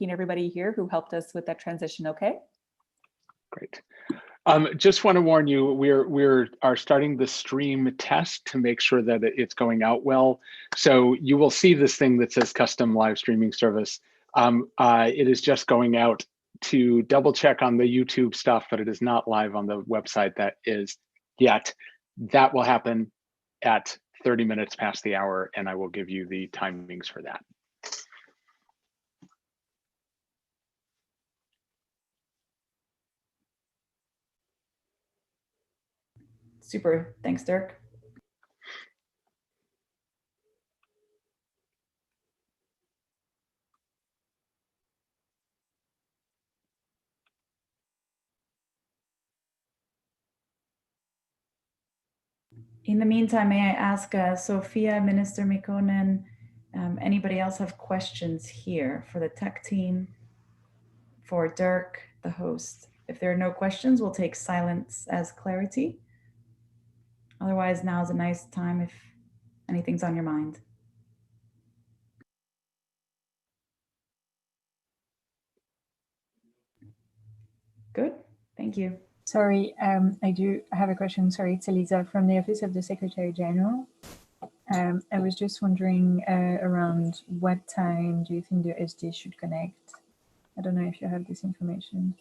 everybody here who helped us with that transition, okay? Great. Just want to warn you, we're are starting the stream test to make sure that it's going out well. So you will see this thing that says custom live streaming service. It is just going out to double check on the YouTube stuff, but it is not live on the website that is yet. That will happen at 30 minutes past the hour, and I will give you the timings for that. Super. Thanks, Dirk. In the meantime, may I ask Sophia, Minister Mikkonen, anybody else have questions here for the tech team, for Dirk, the host? If there are no questions, we'll take silence as clarity. Otherwise, now's a nice time if anything's on your mind. Good, thank you. Sorry, I do have a question. Sorry, it's Elisa from the Office of the Secretary General. I was just wondering around what time do you think the SD should connect? I don't know if you have this information.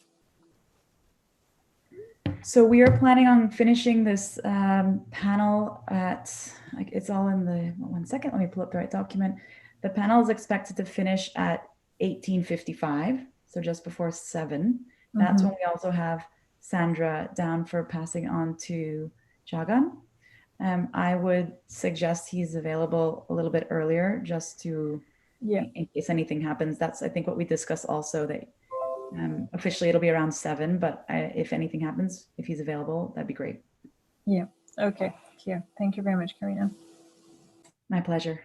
So we are planning on finishing this panel at, like, it's all in the, 1 second, let me pull up the right document. The panel is expected to finish at 18:55, so just before 7. That's when we also have Sandra down for passing on to Jagan. I would suggest he's available a little bit earlier just to, in case anything happens. That's, I think, what we discussed also, that officially it'll be around 7, but if anything happens, if he's available, that'd be great. Yeah, okay, here. Thank you very much, Karina. My pleasure.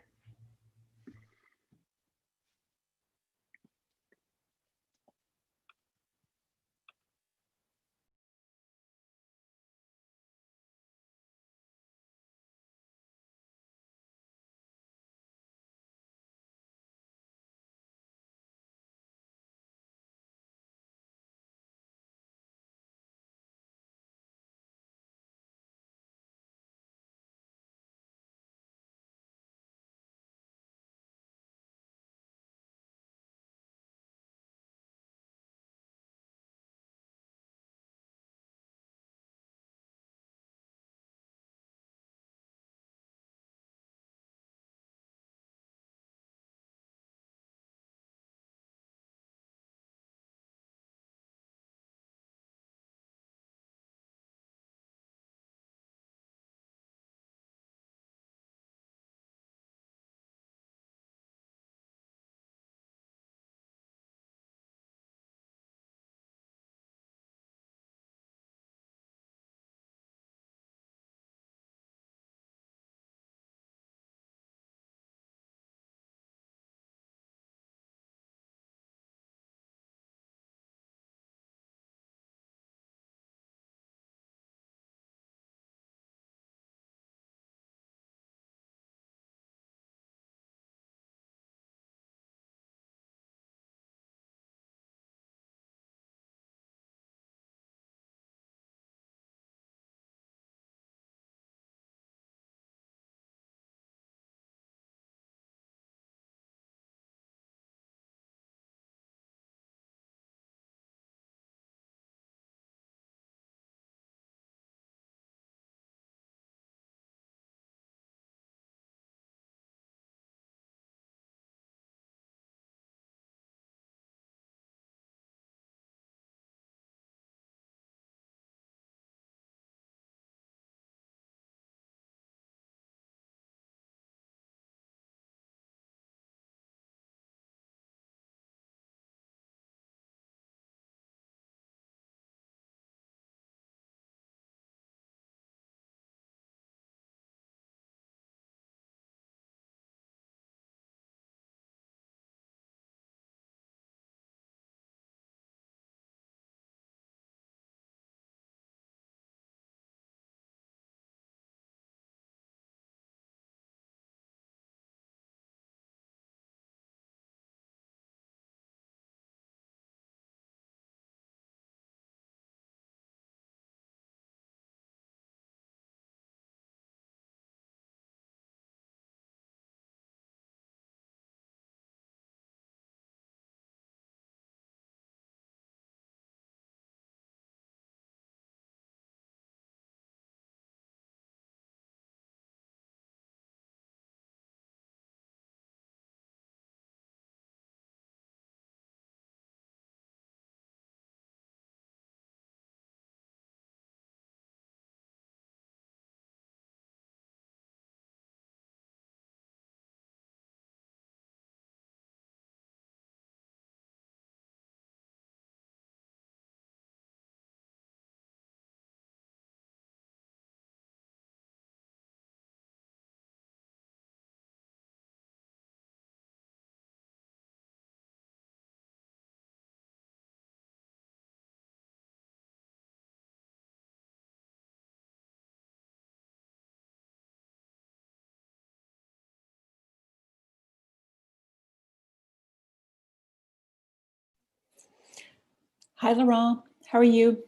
Hi, Laurent. How are you?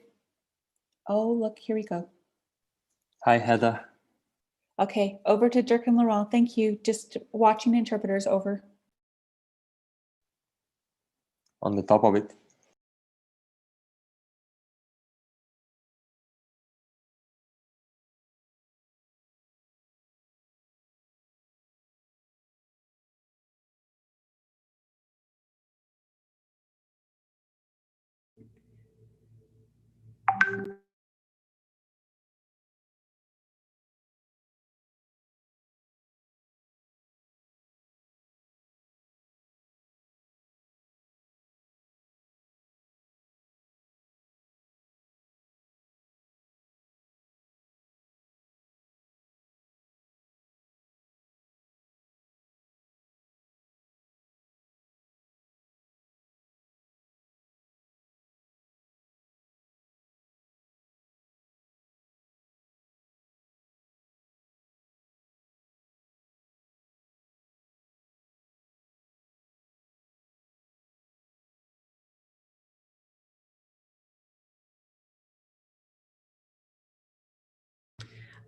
Oh, look, here we go. Hi, Heather. Okay, over to Dirk and Laurent. Thank you. Just watching interpreters, over. On the top of it.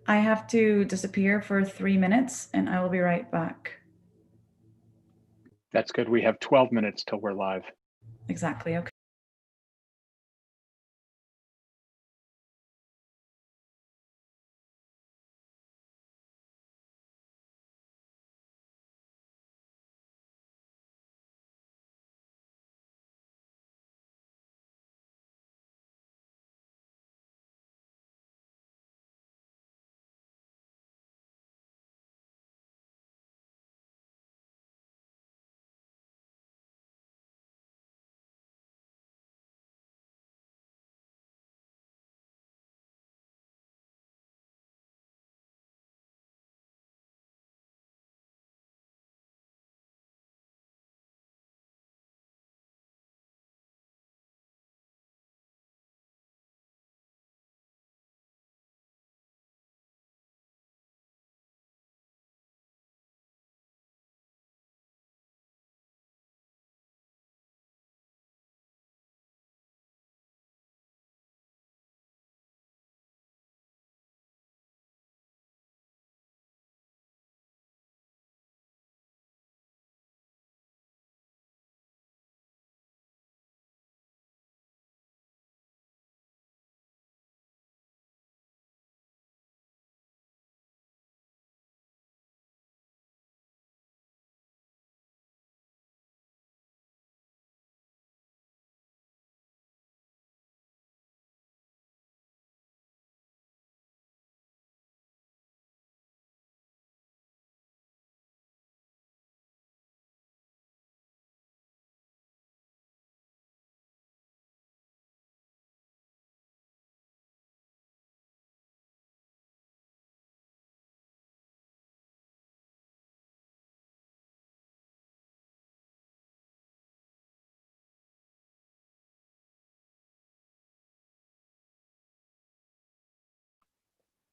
I have to disappear for 3 minutes and I will be right back. That's good. We have 12 minutes till we're live. Exactly. Okay.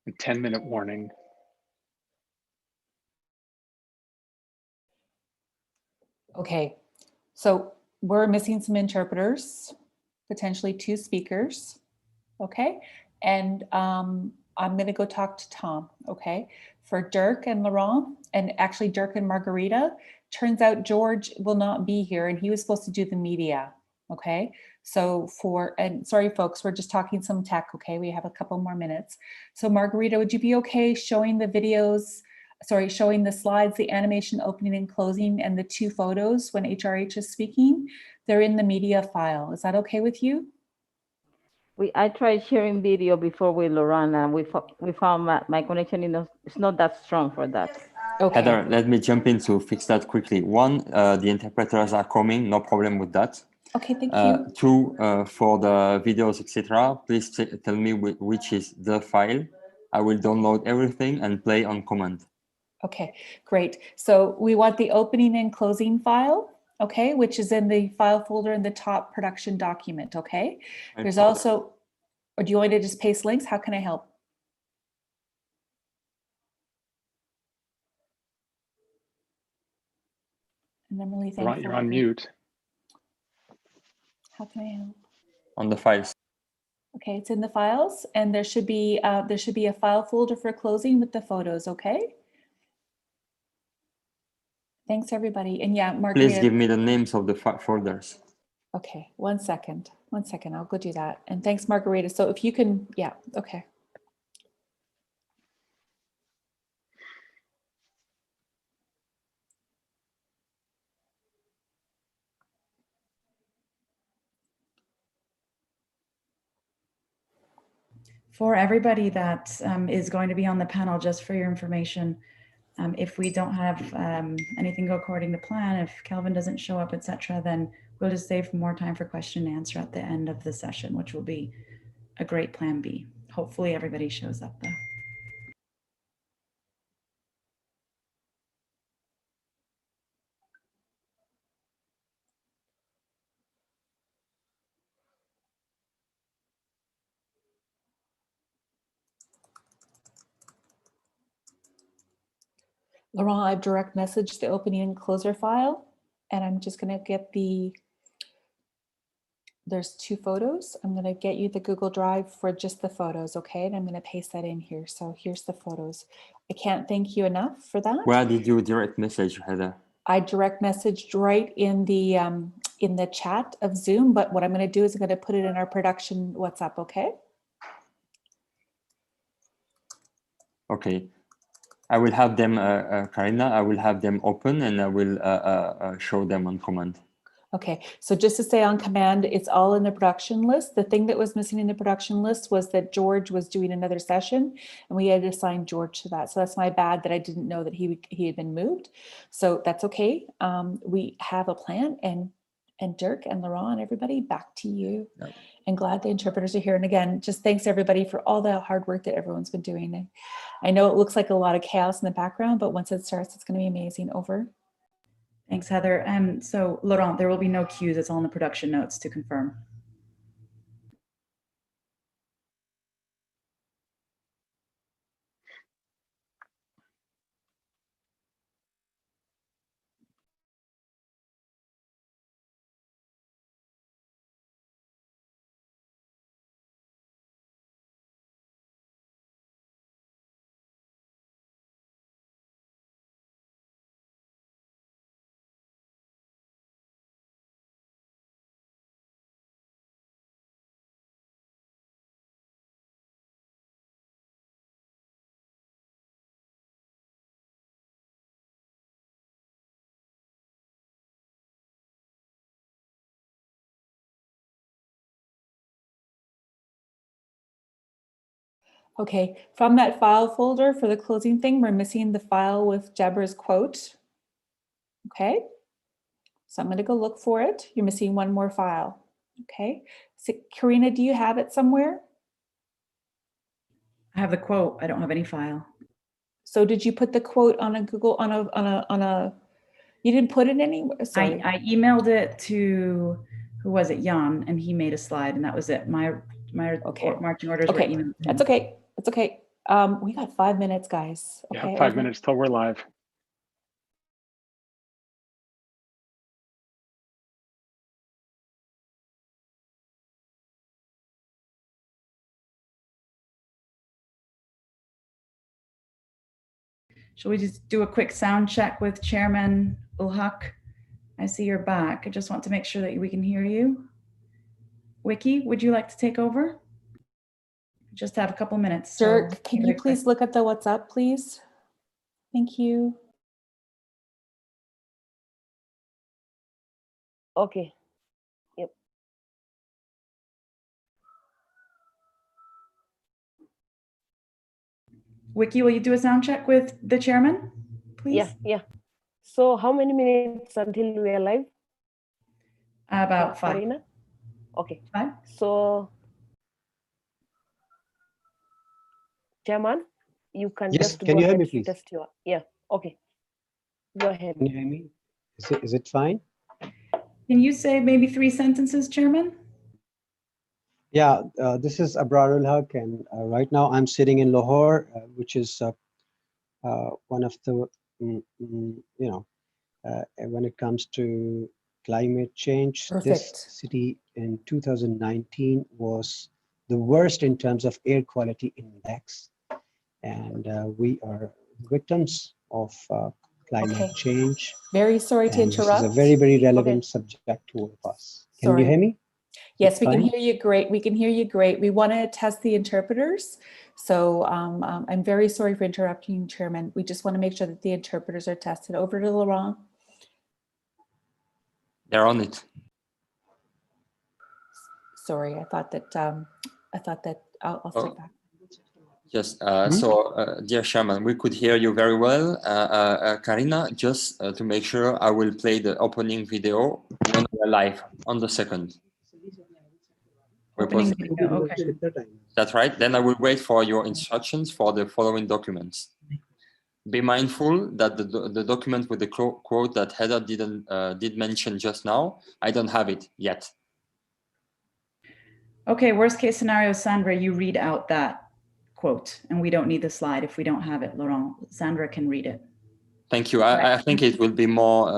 A 10-minute warning. Okay, so we're missing some interpreters, potentially 2 speakers. Okay, and I'm going to go talk to Tom. Okay, for Dirk and Laurent, and actually Dirk and Margarita. Turns out George will not be here, and he was supposed to do the media. Okay, so and sorry folks, we're just talking some tech. Okay, we have a couple more minutes. So Margarita, would you be okay showing the videos? Sorry, showing the slides, the animation opening and closing, and the 2 photos when HRH is speaking? They're in the media file. Is that okay with you? I tried sharing video before with Laurent, and we found my connection is not that strong for that. Okay. Heather, let me jump in to fix that quickly. One, the interpreters are coming, no problem with that. Okay, thank you. 2, for the videos, etc. Please tell me which is the file. I will download everything and play on command. Okay, great. So we want the opening and closing file, okay, which is in the file folder in the top production document, okay? There's also, or do you want me to just paste links? How can I help? And I'm really thankful. Laurent, you're on mute. How can I help? on the files. Okay, it's in the files, and there should be a file folder for closing with the photos. Okay. Thanks, everybody. And yeah, Margarita. Please give me the names of the folders. Okay, 1 second. 1 second. I'll go do that. And thanks, Margarita. So if you can, yeah, okay. For everybody that is going to be on the panel, just for your information, if we don't have anything go according to plan, if Kelvin doesn't show up, etc., then we'll just save more time for question and answer at the end of the session, which will be a great plan B. Hopefully everybody shows up though. Laurent, I've direct messaged the opening and closer file, and I'm just going to get there's 2 photos. I'm going to get you the Google Drive for just the photos, okay? And I'm going to paste that in here. So here's the photos. I can't thank you enough for that. Where did you direct message, Heather? I direct messaged right in the chat of Zoom, but what I'm going to do is I'm going to put it in our production WhatsApp, okay? Okay. I will have them, Karina, I will have them open and I will show them on command. Okay, so just to say on command, it's all in the production list. The thing that was missing in the production list was that George was doing another session and we had to assign George to that. So that's my bad that I didn't know that he had been moved. So that's okay. We have a plan, and Dirk and Laurent and everybody, back to you. Yep. And glad the interpreters are here. And again, just thanks everybody for all the hard work that everyone's been doing. And I know it looks like a lot of chaos in the background, but once it starts, it's going to be amazing. Over. Thanks, Heather. So Laurent, there will be no cues. It's all in the production notes to confirm. Okay, from that file folder for the closing thing, we're missing the file with Deborah's quote. Okay, so I'm going to go look for it. You're missing one more file. Okay, so Karina, do you have it somewhere? I have the quote. I don't have any file. So did you put the quote on a Google, on a, you didn't put it anywhere? Sorry. I emailed it to, who was it, Jan, and he made a slide, and that was it. My Okay. marching orders were Okay, emailed. that's okay. That's okay. We got 5 minutes, guys. Okay. Yeah, 5 minutes till we're live. Shall we just do a quick sound check with Chairman Ulhak? I see you're back. I just want to make sure that we can hear you. Wiki, would you like to take over? Just have a couple minutes. so Dirk, can very you please look at the WhatsApp, please? Thank you. Okay. Yep. Wiki, will you do a sound check with the chairman, please? Yeah, yeah. So how many minutes until we are live? About 5. Karina? Okay. 5? So, Chairman, you can Yes, just can go you hear ahead, me, please? test your, yeah, okay. Go ahead. Can you hear me? Is it fine? Can you say maybe 3 sentences, Chairman? Yeah, this is Abrar ul Haq, and right now I'm sitting in Lahore, which is one of the, when it comes to climate change. Perfect. This city in 2019 was the worst in terms of air quality index. And we are victims of climate Okay. change. Very sorry to And this is interrupt. a very, very relevant subject to all of us. Can Sorry. you hear me? Yes, we can Fine? hear you great. We can hear you great. We want to test the interpreters. So I'm very sorry for interrupting, Chairman. We just want to make sure that the interpreters are tested. Over to Laurent. They're on it. Sorry, I thought that I'll Oh. step back. Yes, dear Chairman, we could hear you very well. Karina, just to make sure, I will play the opening video when we're live on the second. Opening video, okay. That's right. Then I will wait for your instructions for the following documents. Be mindful that the document with the quote that Heather did mention just now, I don't have it yet. Okay, worst case scenario, Sandra, you read out that quote, and we don't need the slide if we don't have it, Laurent. Sandra can read it. Thank you. I think it will be more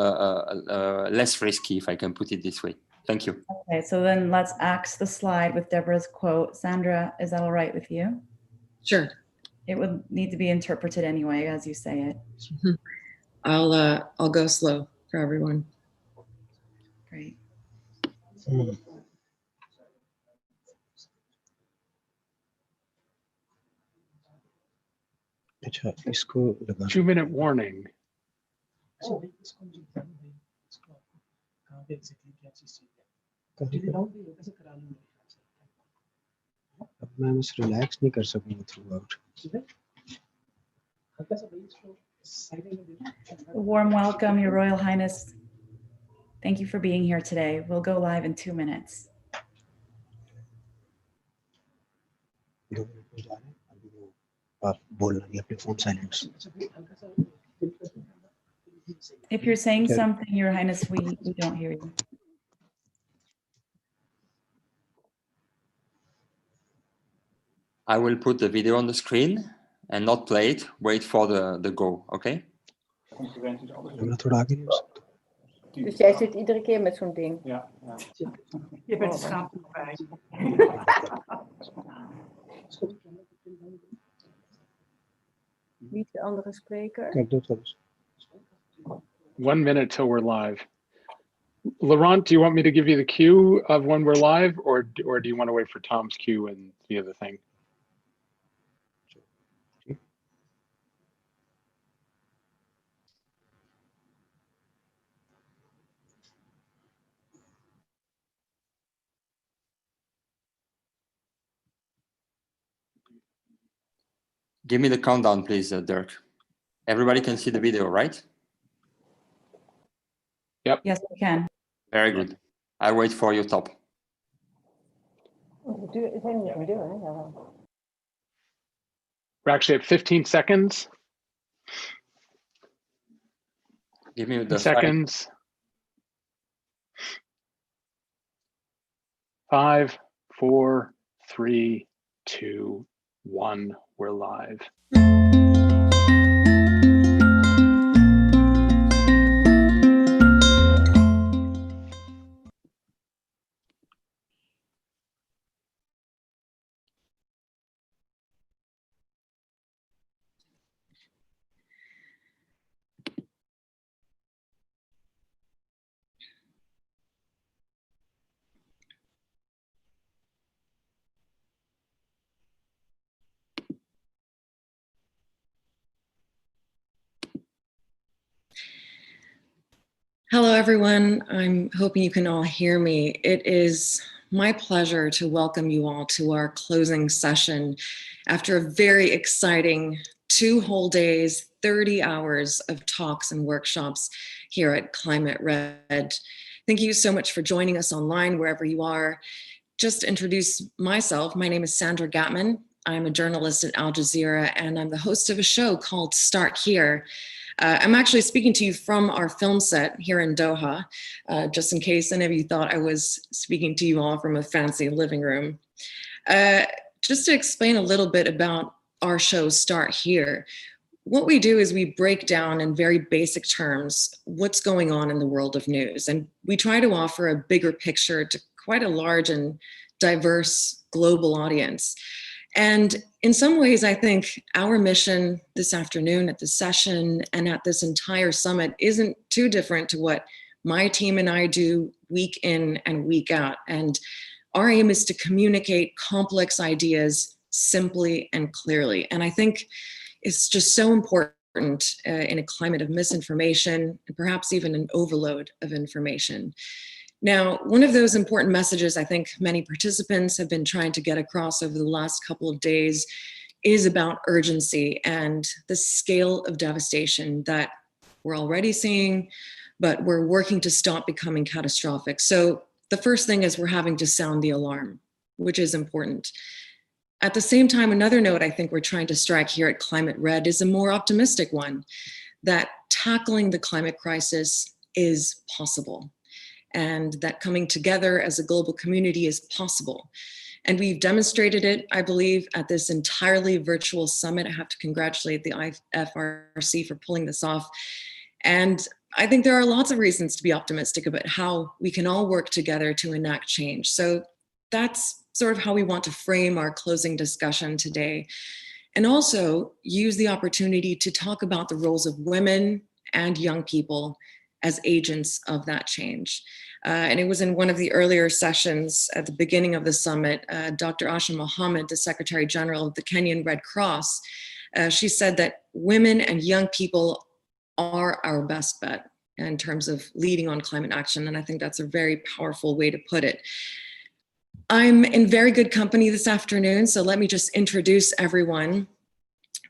less risky if I can put it this way. Thank you. Okay, so then let's axe the slide with Deborah's quote. Sandra, is that all right with you? Sure. It would need to be interpreted anyway, as you say it. I'll go slow for everyone. Great. अच्छा, इसको लगा 2-minute warning. अब मैं बस relax नहीं कर सकूंगा through out. A warm welcome, Your Royal Highness. Thank you for being here today. We'll go live in 2 minutes. 2 minute में जा रहे हैं. अभी वो आप बोलना नहीं, अपने phone silent. If you're saying Okay. something, Your Highness, we don't hear you. I will put the video on the screen and not play it. Wait for the go, okay? मैं थोड़ा आगे नहीं हो सकता. Dus jij zit iedere keer met zo'n ding. Ja. Je bent er schaam bij. Niet de andere spreker. कर दो थोड़ा. 1 minute till we're live. Laurent, do you want me to give you the cue of when we're live, or do you want to wait for Tom's cue and the other thing? Give me the countdown, please, Dirk. Everybody can see the video, right? Yes, we can. Very good. I'll wait for your top. We're actually at 15 seconds. Give me the Seconds. 5, 4, 3, 2, 1. We're live. Hello, everyone. I'm hoping you can all hear me. It is my pleasure to welcome you all to our closing session after a very exciting 2 whole days, 30 hours of talks and workshops here at Climate Red. Thank you so much for joining us online, wherever you are. Just to introduce myself, my name is Sandra Gatman. I'm a journalist at Al Jazeera, and I'm the host of a show called Start Here. I'm actually speaking to you from our film set here in Doha, just in case any of you thought I was speaking to you all from a fancy living room. Just to explain a little bit about our show Start Here, what we do is we break down in very basic terms what's going on in the world of news. And we try to offer a bigger picture to quite a large and diverse global audience. And in some ways, I think our mission this afternoon at the session and at this entire summit isn't too different to what my team and I do week in and week out. And our aim is to communicate complex ideas simply and clearly. And I think it's just so important in a climate of misinformation and perhaps even an overload of information. Now, one of those important messages I think many participants have been trying to get across over the last couple of days is about urgency and the scale of devastation that we're already seeing, but we're working to stop becoming catastrophic. So the first thing is we're having to sound the alarm, which is important. At the same time, another note I think we're trying to strike here at Climate Red is a more optimistic one, that tackling the climate crisis is possible, and that coming together as a global community is possible. And we've demonstrated it, I believe, at this entirely virtual summit. I have to congratulate the IFRC for pulling this off. And I think there are lots of reasons to be optimistic about how we can all work together to enact change. So that's sort of how we want to frame our closing discussion today. And also use the opportunity to talk about the roles of women and young people as agents of that change. And it was in one of the earlier sessions at the beginning of the summit, Dr. Asha Mohammed, the Secretary General of the Kenyan Red Cross, she said that women and young people are our best bet in terms of leading on climate action. And I think that's a very powerful way to put it. I'm in very good company this afternoon, so let me just introduce everyone.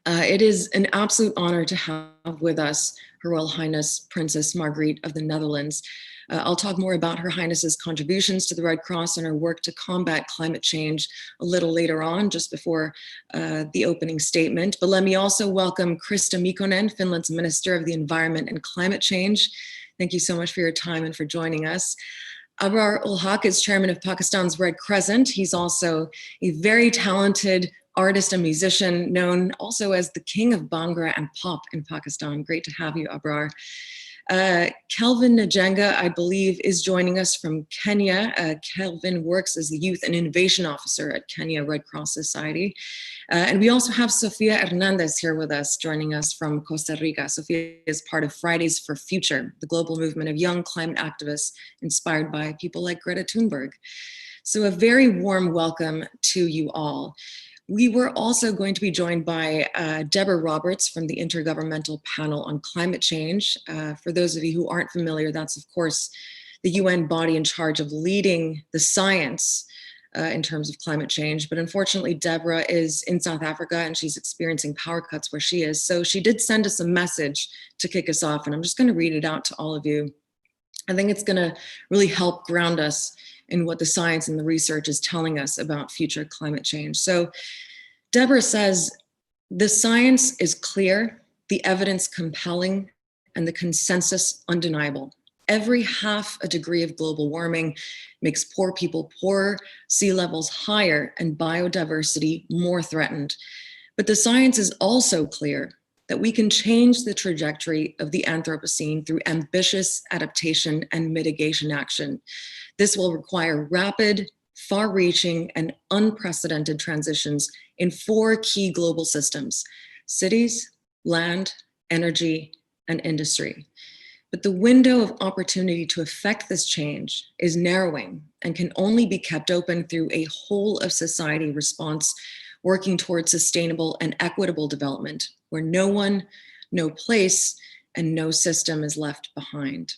It is an absolute honor to have with us Her Royal Highness Princess Margriet of the Netherlands. I'll talk more about Her Highness's contributions to the Red Cross and her work to combat climate change a little later on, just before the opening statement. But let me also welcome Krista Mikkonen, Finland's Minister of the Environment and Climate Change. Thank you so much for your time and for joining us. Abrar ul Haq is chairman of Pakistan's Red Crescent. He's also a very talented artist and musician, known also as the king of Bhangra and pop in Pakistan. Great to have you, Abrar. Kelvin Njenga, I believe, is joining us from Kenya. Kelvin works as the Youth and Innovation Officer at Kenya Red Cross Society. And we also have Sofia Hernandez here with us, joining us from Costa Rica. Sofia is part of Fridays for Future, the global movement of young climate activists inspired by people like Greta Thunberg. So a very warm welcome to you all. We were also going to be joined by Deborah Roberts from the Intergovernmental Panel on Climate Change. For those of you who aren't familiar, that's of course the UN body in charge of leading the science in terms of climate change. But unfortunately, Deborah is in South Africa and she's experiencing power cuts where she is. So she did send us a message to kick us off, and I'm just going to read it out to all of you. I think it's going to really help ground us in what the science and the research is telling us about future climate change. So Deborah says, the science is clear, the evidence compelling, and the consensus undeniable. Every half a degree of global warming makes poor people poorer, sea levels higher, and biodiversity more threatened. But the science is also clear that we can change the trajectory of the Anthropocene through ambitious adaptation and mitigation action. This will require rapid, far-reaching, and unprecedented transitions in 4 key global systems: cities, land, energy, and industry. But the window of opportunity to effect this change is narrowing and can only be kept open through a whole of society response working towards sustainable and equitable development, where no one, no place, and no system is left behind.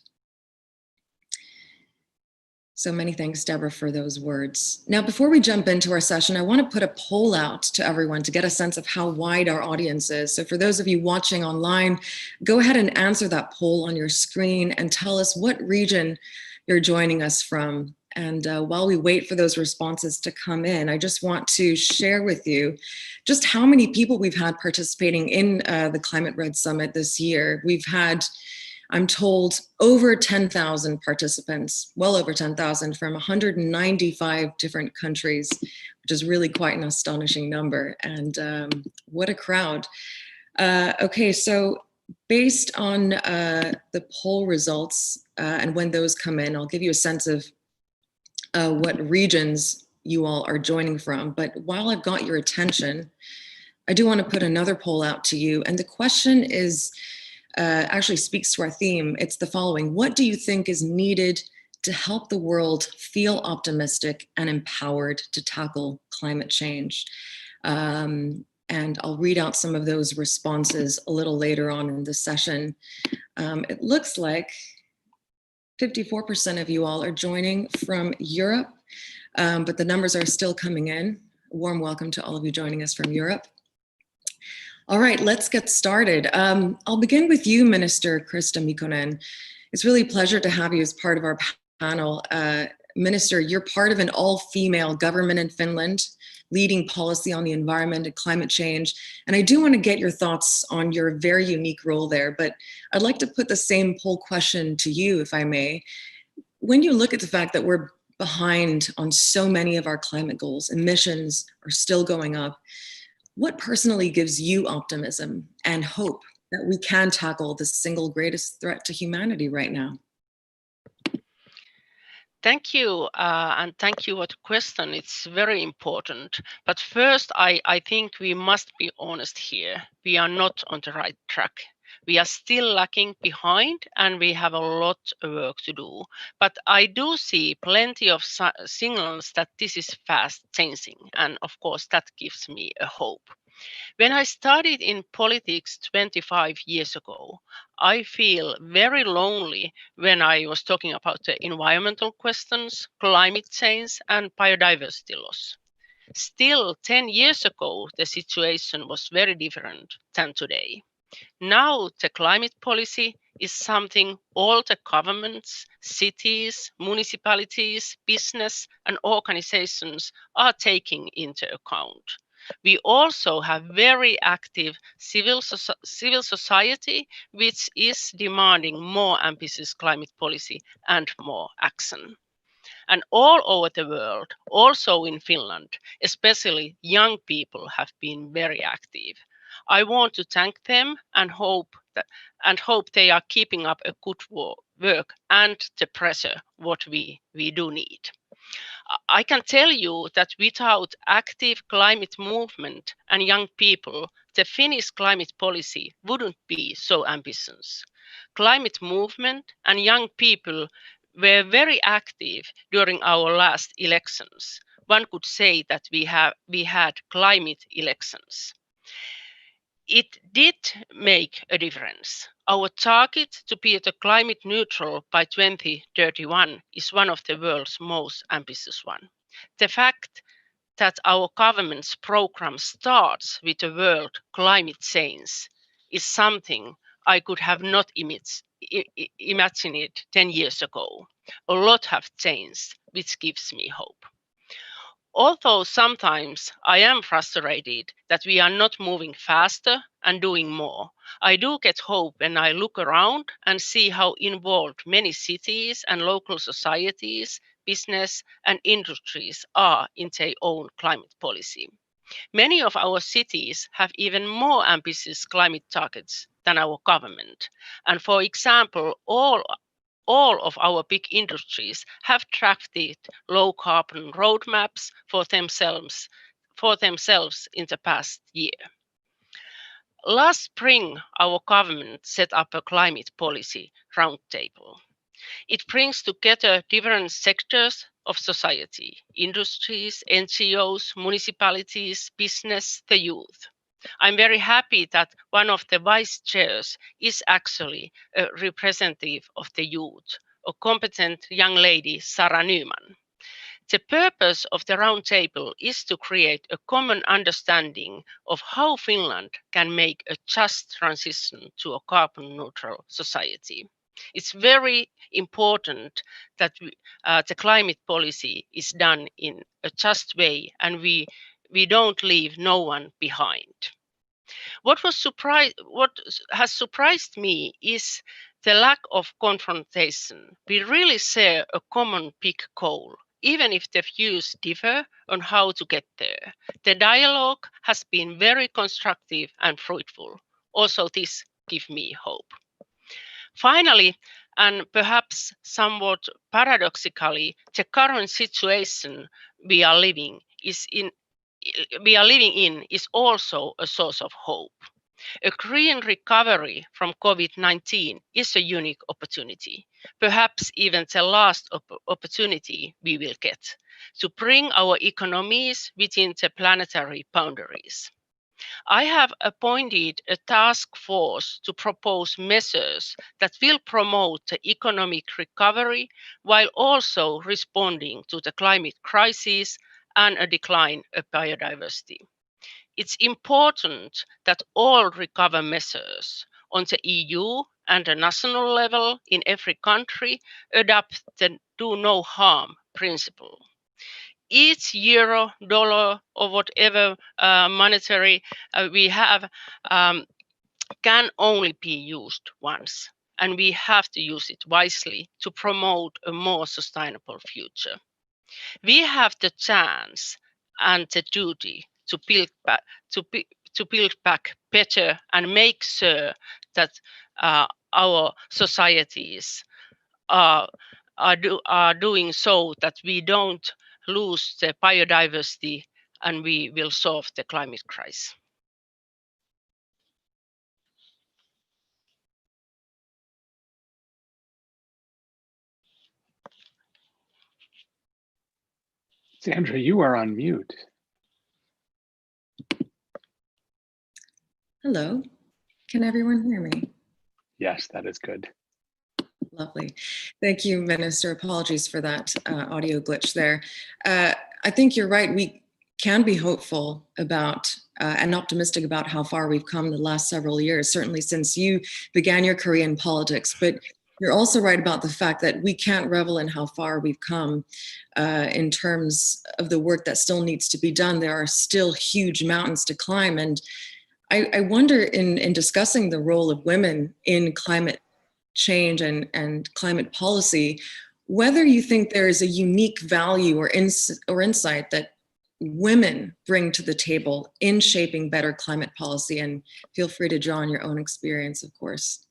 So many thanks, Deborah, for those words. Now, before we jump into our session, I want to put a poll out to everyone to get a sense of how wide our audience is. So for those of you watching online, go ahead and answer that poll on your screen and tell us what region you're joining us from. And while we wait for those responses to come in, I just want to share with you just how many people we've had participating in the Climate Red Summit this year. We've had, I'm told, over 10,000 participants, well over 10,000 from 195 different countries, which is really quite an astonishing number. And what a crowd. Okay, so based on the poll results and when those come in, I'll give you a sense of what regions you all are joining from. But while I've got your attention, I do want to put another poll out to you. And the question is, actually speaks to our theme. It's the following: what do you think is needed to help the world feel optimistic and empowered to tackle climate change? And I'll read out some of those responses a little later on in the session. It looks like 54% of you all are joining from Europe, but the numbers are still coming in. A warm welcome to all of you joining us from Europe. All right, let's get started. I'll begin with you, Minister Krista Mikkonen. It's really a pleasure to have you as part of our panel. Minister, you're part of an all-female government in Finland, leading policy on the environment and climate change. And I do want to get your thoughts on your very unique role there, but I'd like to put the same poll question to you, if I may. When you look at the fact that we're behind on so many of our climate goals, emissions are still going up, what personally gives you optimism and hope that we can tackle the single greatest threat to humanity right now? Thank you, and thank you for the question. It's very important. But first, I think we must be honest here. We are not on the right track. We are still lagging behind, and we have a lot of work to do. But I do see plenty of signals that this is fast changing, and of course, that gives me a hope. When I started in politics 25 years ago, I feel very lonely when I was talking about the environmental questions, climate change, and biodiversity loss. Still, 10 years ago, the situation was very different than today. Now, the climate policy is something all the governments, cities, municipalities, business, and organizations are taking into account. We also have very active civil society, which is demanding more ambitious climate policy and more action. And all over the world, also in Finland, especially young people have been very active. I want to thank them and hope they are keeping up a good work and the pressure what we do need. I can tell you that without active climate movement and young people, the Finnish climate policy wouldn't be so ambitious. Climate movement and young people were very active during our last elections. One could say that we had climate elections. It did make a difference. Our target to be climate neutral by 2031 is one of the world's most ambitious one. The fact that our government's program starts with the word climate change is something I could have not imagined 10 years ago. A lot have changed, which gives me hope. Although sometimes I am frustrated that we are not moving faster and doing more, I do get hope when I look around and see how involved many cities and local societies, business and industries are in their own climate policy. Many of our cities have even more ambitious climate targets than our government. And for example, all of our big industries have drafted low carbon roadmaps for themselves in the past year. Last spring, our government set up a climate policy roundtable. It brings together different sectors of society, industries, NGOs, municipalities, business, the youth. I'm very happy that one of the vice chairs is actually a representative of the youth, a competent young lady, Sarah Newman. The purpose of the roundtable is to create a common understanding of how Finland can make a just transition to a carbon neutral society. It's very important that the climate policy is done in a just way and we don't leave no one behind. What has surprised me is the lack of confrontation. We really share a common big goal, even if the views differ on how to get there. The dialogue has been very constructive and fruitful. Also, this gives me hope. Finally, and perhaps somewhat paradoxically, the current situation we are living in is also a source of hope. A green recovery from COVID-19 is a unique opportunity, perhaps even the last opportunity we will get, to bring our economies within the planetary boundaries. I have appointed a task force to propose measures that will promote the economic recovery while also responding to the climate crisis and a decline of biodiversity. It's important that all recovery measures on the EU and the national level in every country adopt the do no harm principle. Each euro, dollar, or whatever monetary we have can only be used once, and we have to use it wisely to promote a more sustainable future. We have the chance and the duty to build back better and make sure that our societies are doing so that we don't lose the biodiversity and we will solve the climate crisis. Sandra, you are on mute. Hello, can everyone hear me? Yes, that is good. Lovely. Thank you, Minister. Apologies for that audio glitch there. I think you're right. We can be hopeful about and optimistic about how far we've come the last several years, certainly since you began your career in politics. But you're also right about the fact that we can't revel in how far we've come in terms of the work that still needs to be done. There are still huge mountains to climb. And I wonder in discussing the role of women in climate change and climate policy, whether you think there is a unique value or insight that women bring to the table in shaping better climate policy, and feel free to draw on your own experience, of course.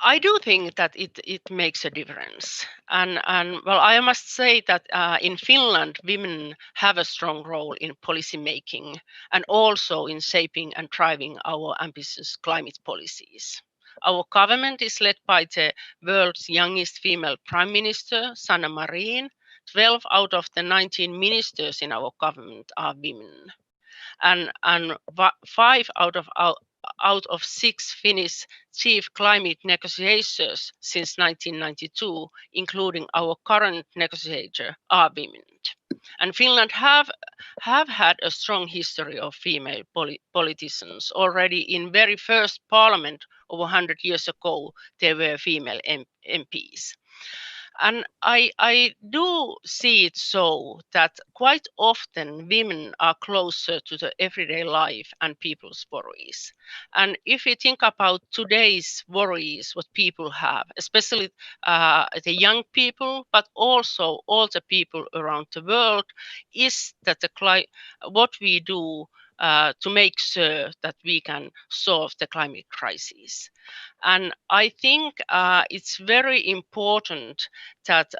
I do think that it makes a difference. And well, I must say that in Finland, women have a strong role in policy making and also in shaping and driving our ambitious climate policies. Our government is led by the world's youngest female prime minister, Sanna Marin. 12 out of the 19 ministers in our government are women. And 5 out of 6 Finnish chief climate negotiators since 1992, including our current negotiator, are women. And Finland have had a strong history of female politicians. Already in very first parliament over 100 years ago, there were female MPs. And I do see it so that quite often women are closer to the everyday life and people's worries. And if you think about today's worries, what people have, especially the young people, but also all the people around the world, is that what we do to make sure that we can solve the climate crisis. And I think it's very important that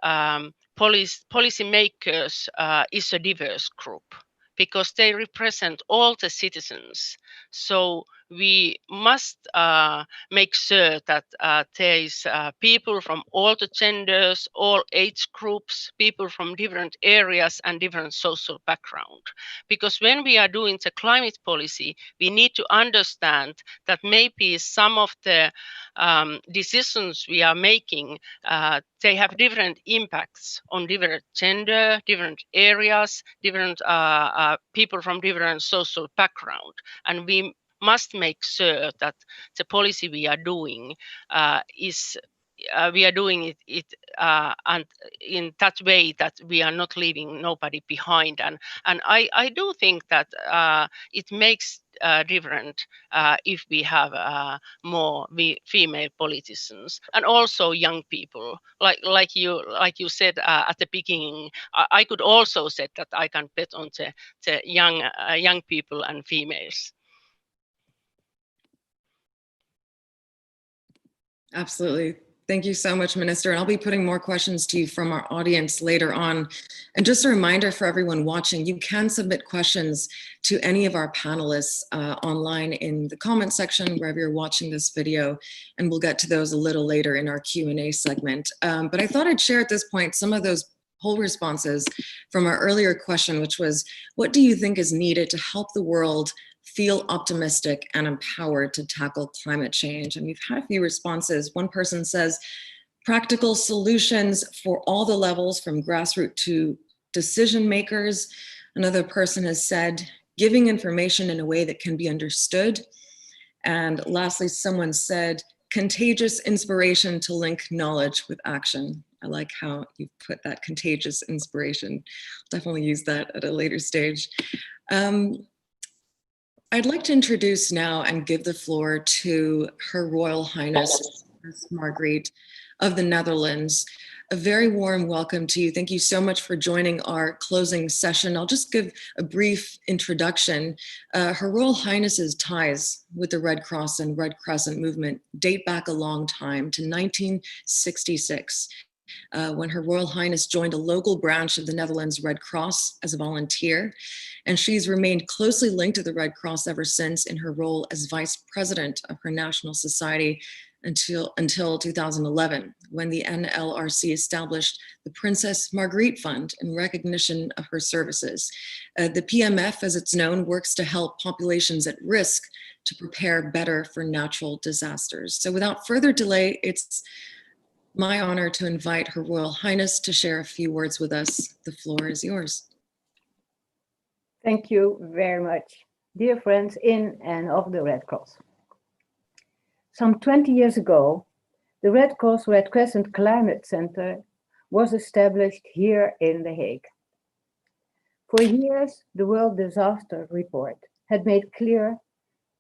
policymakers is a diverse group because they represent all the citizens. So we must make sure that there is people from all the genders, all age groups, people from different areas and different social background. Because when we are doing the climate policy, we need to understand that maybe some of the decisions we are making, they have different impacts on different gender, different areas, different people from different social background. And we must make sure that the policy we are doing we are doing it and in that way that we are not leaving nobody behind. And I do think that it makes different if we have more female politicians and also young people like you said at the beginning. I could also say that I can bet on the young people and females. Absolutely. Thank you so much, Minister. And I'll be putting more questions to you from our audience later on. And just a reminder for everyone watching, you can submit questions to any of our panelists online in the comment section, wherever you're watching this video, and we'll get to those a little later in our Q&A segment. But I thought I'd share at this point some of those poll responses from our earlier question, which was, what do you think is needed to help the world feel optimistic and empowered to tackle climate change? And we've had a few responses. One person says, practical solutions for all the levels from grassroots to decision makers. Another person has said, giving information in a way that can be understood. And lastly, someone said, contagious inspiration to link knowledge with action. I like how you put that, contagious inspiration. Definitely use that at a later stage. I'd like to introduce now and give the floor to Her Royal Highness Margriet of the Netherlands. A very warm welcome to you. Thank you so much for joining our closing session. I'll just give a brief introduction. Her Royal Highness's ties with the Red Cross and Red Crescent movement date back a long time to 1966. When Her Royal Highness joined a local branch of the Netherlands Red Cross as a volunteer. And she's remained closely linked to the Red Cross ever since in her role as vice president of her national society until 2011, when the NLRC established the Princess Margriet Fund in recognition of her services. The PMF, as it's known, works to help populations at risk to prepare better for natural disasters. So without further delay, it's my honor to invite Her Royal Highness to share a few words with us. The floor is yours. Thank you very much, dear friends in and of the Red Cross. Some 20 years ago, the Red Cross Red Crescent Climate Center was established here in The Hague. For years, the World Disaster Report had made clear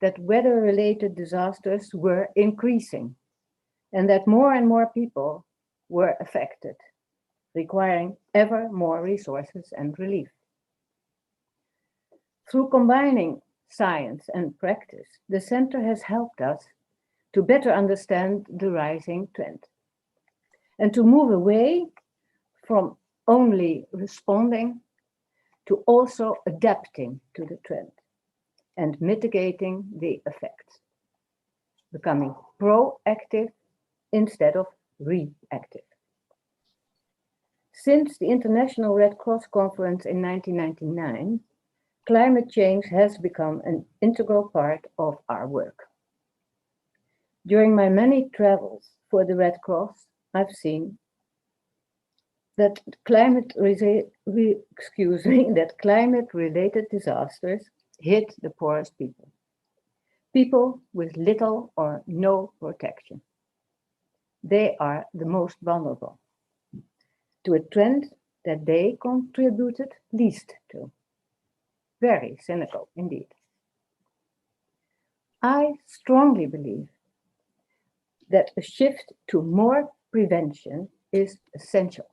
that weather-related disasters were increasing and that more and more people were affected, requiring ever more resources and relief. Through combining science and practice, the center has helped us to better understand the rising trend and to move away from only responding to also adapting to the trend and mitigating the effects, becoming proactive instead of reactive. Since the International Red Cross Conference in 1999, climate change has become an integral part of our work. During my many travels for the Red Cross, I've seen that climate-related disasters hit the poorest people, people with little or no protection. They are the most vulnerable to a trend that they contributed least to. Very cynical indeed. I strongly believe that a shift to more prevention is essential.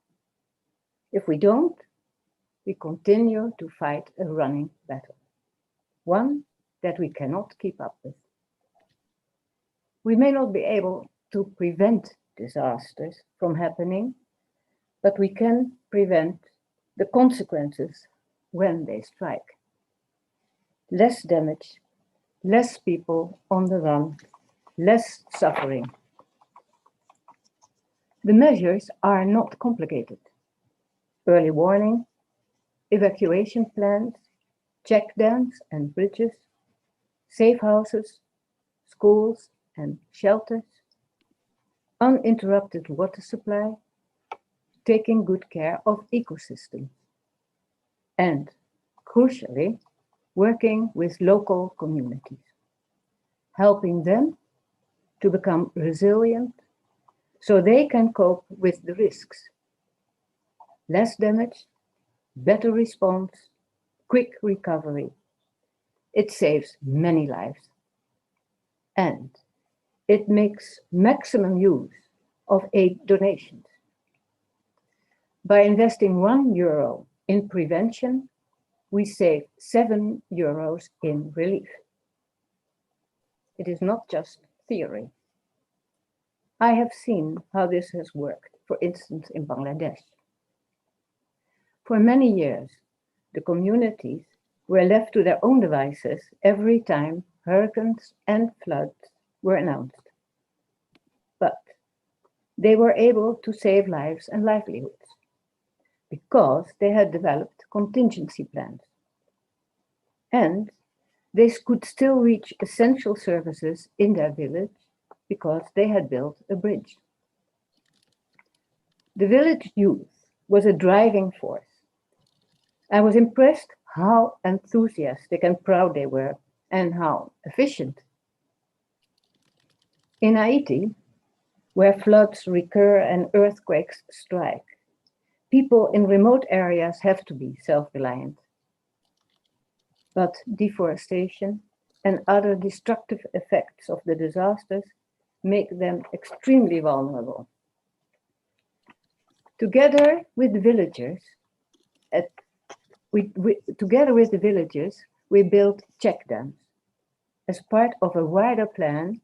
If we don't, we continue to fight a running battle, one that we cannot keep up with. We may not be able to prevent disasters from happening, but we can prevent the consequences when they strike. Less damage, less people on the run, less suffering. The measures are not complicated. Early warning, evacuation plans, check dams and bridges, safe houses, schools and shelters, uninterrupted water supply, taking good care of ecosystems, and crucially, working with local communities, helping them to become resilient so they can cope with the risks. Less damage, better response, quick recovery. It saves many lives. And it makes maximum use of aid donations. By investing €1 in prevention, we save €7 in relief. It is not just theory. I have seen how this has worked, for instance, in Bangladesh. For many years, the communities were left to their own devices every time hurricanes and floods were announced. But they were able to save lives and livelihoods because they had developed contingency plans. And they could still reach essential services in their village because they had built a bridge. The village youth was a driving force. I was impressed how enthusiastic and proud they were and how efficient. In Haiti, where floods recur and earthquakes strike, people in remote areas have to be self-reliant. But deforestation and other destructive effects of the disasters make them extremely vulnerable. Together with the villagers, we built check dams as part of a wider plan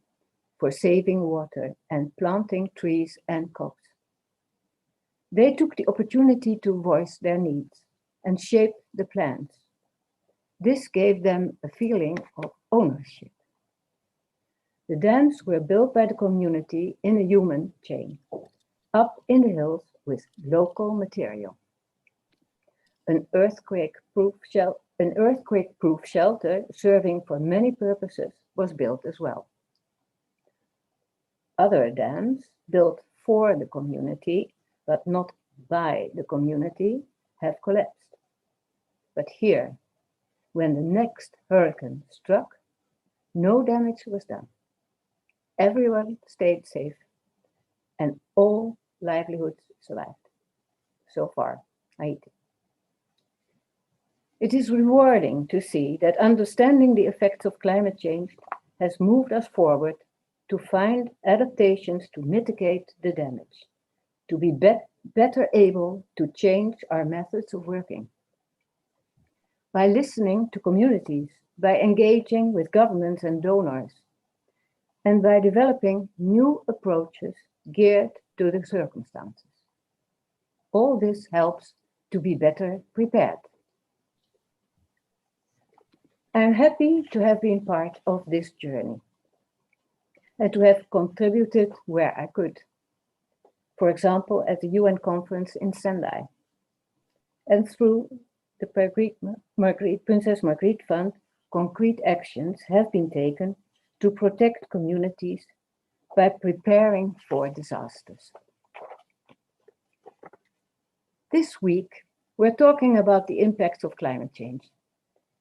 for saving water and planting trees and crops. They took the opportunity to voice their needs and shape the plans. This gave them a feeling of ownership. The dams were built by the community in a human chain, up in the hills with local material. An earthquake-proof shelter serving for many purposes was built as well. Other dams built for the community, but not by the community, have collapsed. But here, when the next hurricane struck, no damage was done. Everyone stayed safe and all livelihoods survived. So far, Haiti. It is rewarding to see that understanding the effects of climate change has moved us forward to find adaptations to mitigate the damage, to be better able to change our methods of working. By listening to communities, by engaging with governments and donors, and by developing new approaches geared to the circumstances. All this helps to be better prepared. I'm happy to have been part of this journey and to have contributed where I could. For example, at the UN conference in Sendai. And through the Princess Margriet Fund, concrete actions have been taken to protect communities by preparing for disasters. This week, we're talking about the impacts of climate change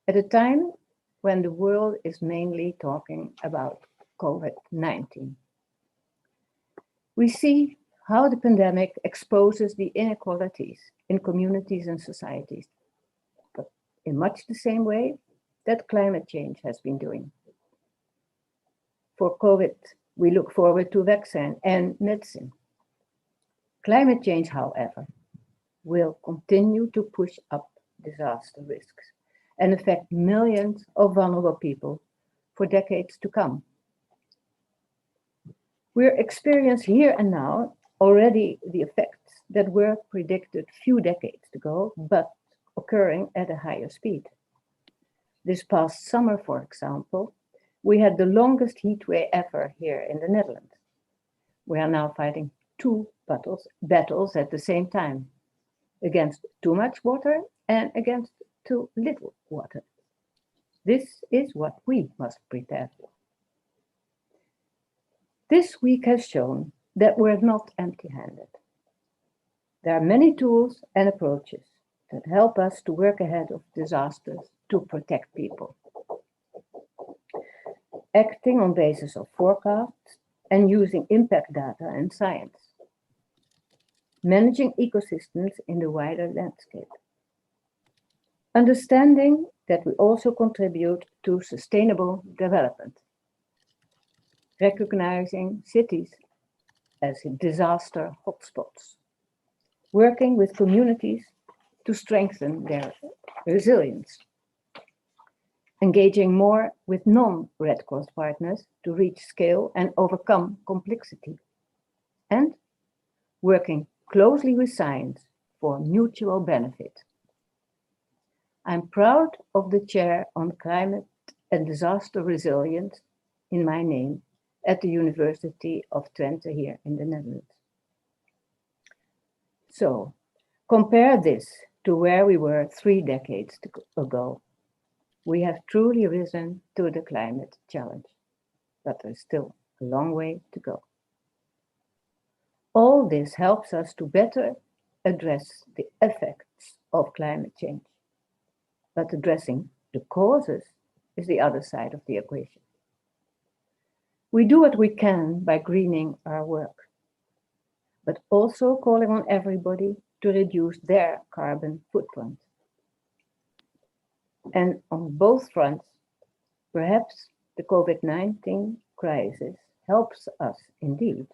at a time when the world is mainly talking about COVID-19. We see how the pandemic exposes the inequalities in communities and societies, but in much the same way that climate change has been doing. For COVID, we look forward to vaccine and medicine. Climate change, however, will continue to push up disaster risks and affect millions of vulnerable people for decades to come. We're experiencing here and now already the effects that were predicted few decades ago, but occurring at a higher speed. This past summer, for example, we had the longest heat wave ever here in the Netherlands. We are now fighting two battles at the same time, against too much water and against too little water. This is what we must prepare for. This week has shown that we're not empty-handed. There are many tools and approaches that help us to work ahead of disasters to protect people. Acting on basis of forecasts and using impact data and science. Managing ecosystems in the wider landscape. Understanding that we also contribute to sustainable development. Recognizing cities as disaster hotspots. Working with communities to strengthen their resilience. Engaging more with non-Red Cross partners to reach scale and overcome complexity. and working closely with science for mutual benefit. I'm proud of the chair on climate and disaster resilience in my name at the University of Twente here in the Netherlands. So compare this to where we were 3 decades ago. We have truly risen to the climate challenge, but there's still a long way to go. All this helps us to better address the effects of climate change, but addressing the causes is the other side of the equation. We do what we can by greening our work, but also calling on everybody to reduce their carbon footprint. And on both fronts, perhaps the COVID-19 crisis helps us indeed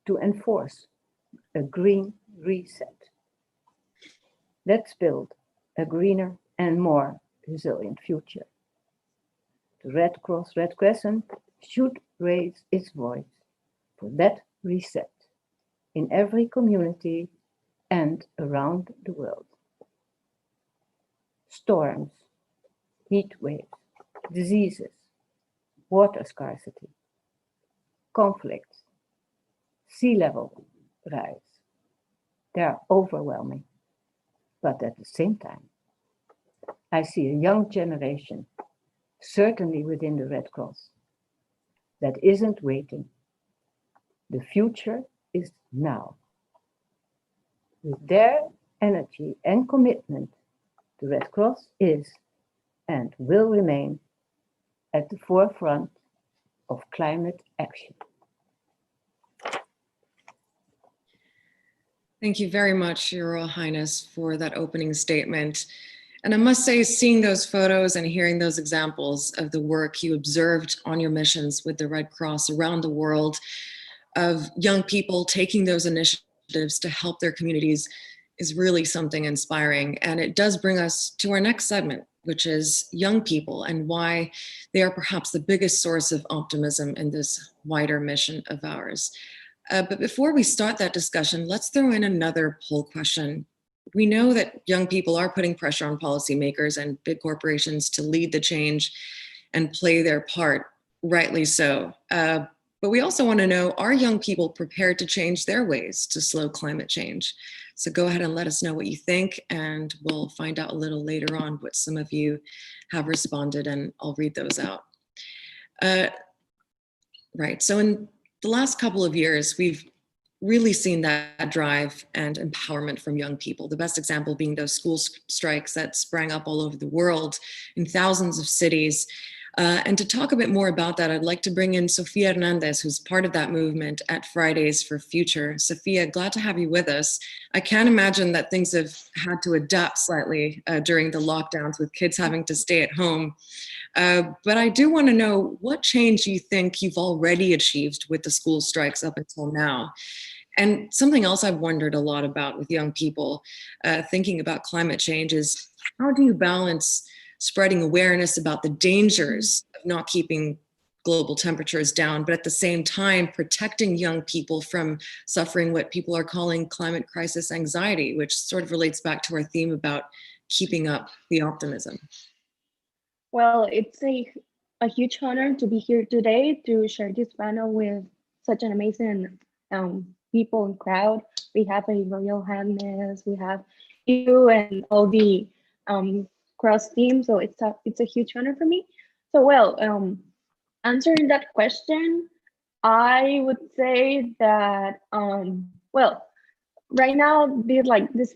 to enforce a green reset. Let's build a greener and more resilient future. The Red Cross Red Crescent should raise its voice for that reset in every community and around the world. Storms, heat waves, diseases, water scarcity, conflicts, sea level rise. They are overwhelming, but at the same time, I see a young generation, certainly within the Red Cross, that isn't waiting. The future is now. With their energy and commitment, the Red Cross is and will remain at the forefront of climate action. Thank you very much, Your Royal Highness, for that opening statement. And I must say, seeing those photos and hearing those examples of the work you observed on your missions with the Red Cross around the world, of young people taking those initiatives to help their communities, is really something inspiring. And it does bring us to our next segment, which is young people and why they are perhaps the biggest source of optimism in this wider mission of ours. But before we start that discussion, let's throw in another poll question. We know that young people are putting pressure on policymakers and big corporations to lead the change and play their part, rightly so. But we also want to know, are young people prepared to change their ways to slow climate change? So go ahead and let us know what you think, and we'll find out a little later on what some of you have responded, and I'll read those out. Right, so in the last couple of years, we've really seen that drive and empowerment from young people. The best example being those school strikes that sprang up all over the world in thousands of cities. And to talk a bit more about that, I'd like to bring in Sofia Hernandez, who's part of that movement at Fridays for Future. Sofia, glad to have you with us. I can't imagine that things have had to adapt slightly during the lockdowns with kids having to stay at home. But I do want to know what change you think you've already achieved with the school strikes up until now. And something else I've wondered a lot about with young people thinking about climate change is, how do you balance spreading awareness about the dangers of not keeping global temperatures down, but at the same time protecting young people from suffering what people are calling climate crisis anxiety, which sort of relates back to our theme about keeping up the optimism? Well, it's a huge honor to be here today to share this panel with such an amazing people and crowd. We have a Royal Highness, we have you and all the cross team, so it's a huge honor for me. So well, answering that question, I would say that well, right now this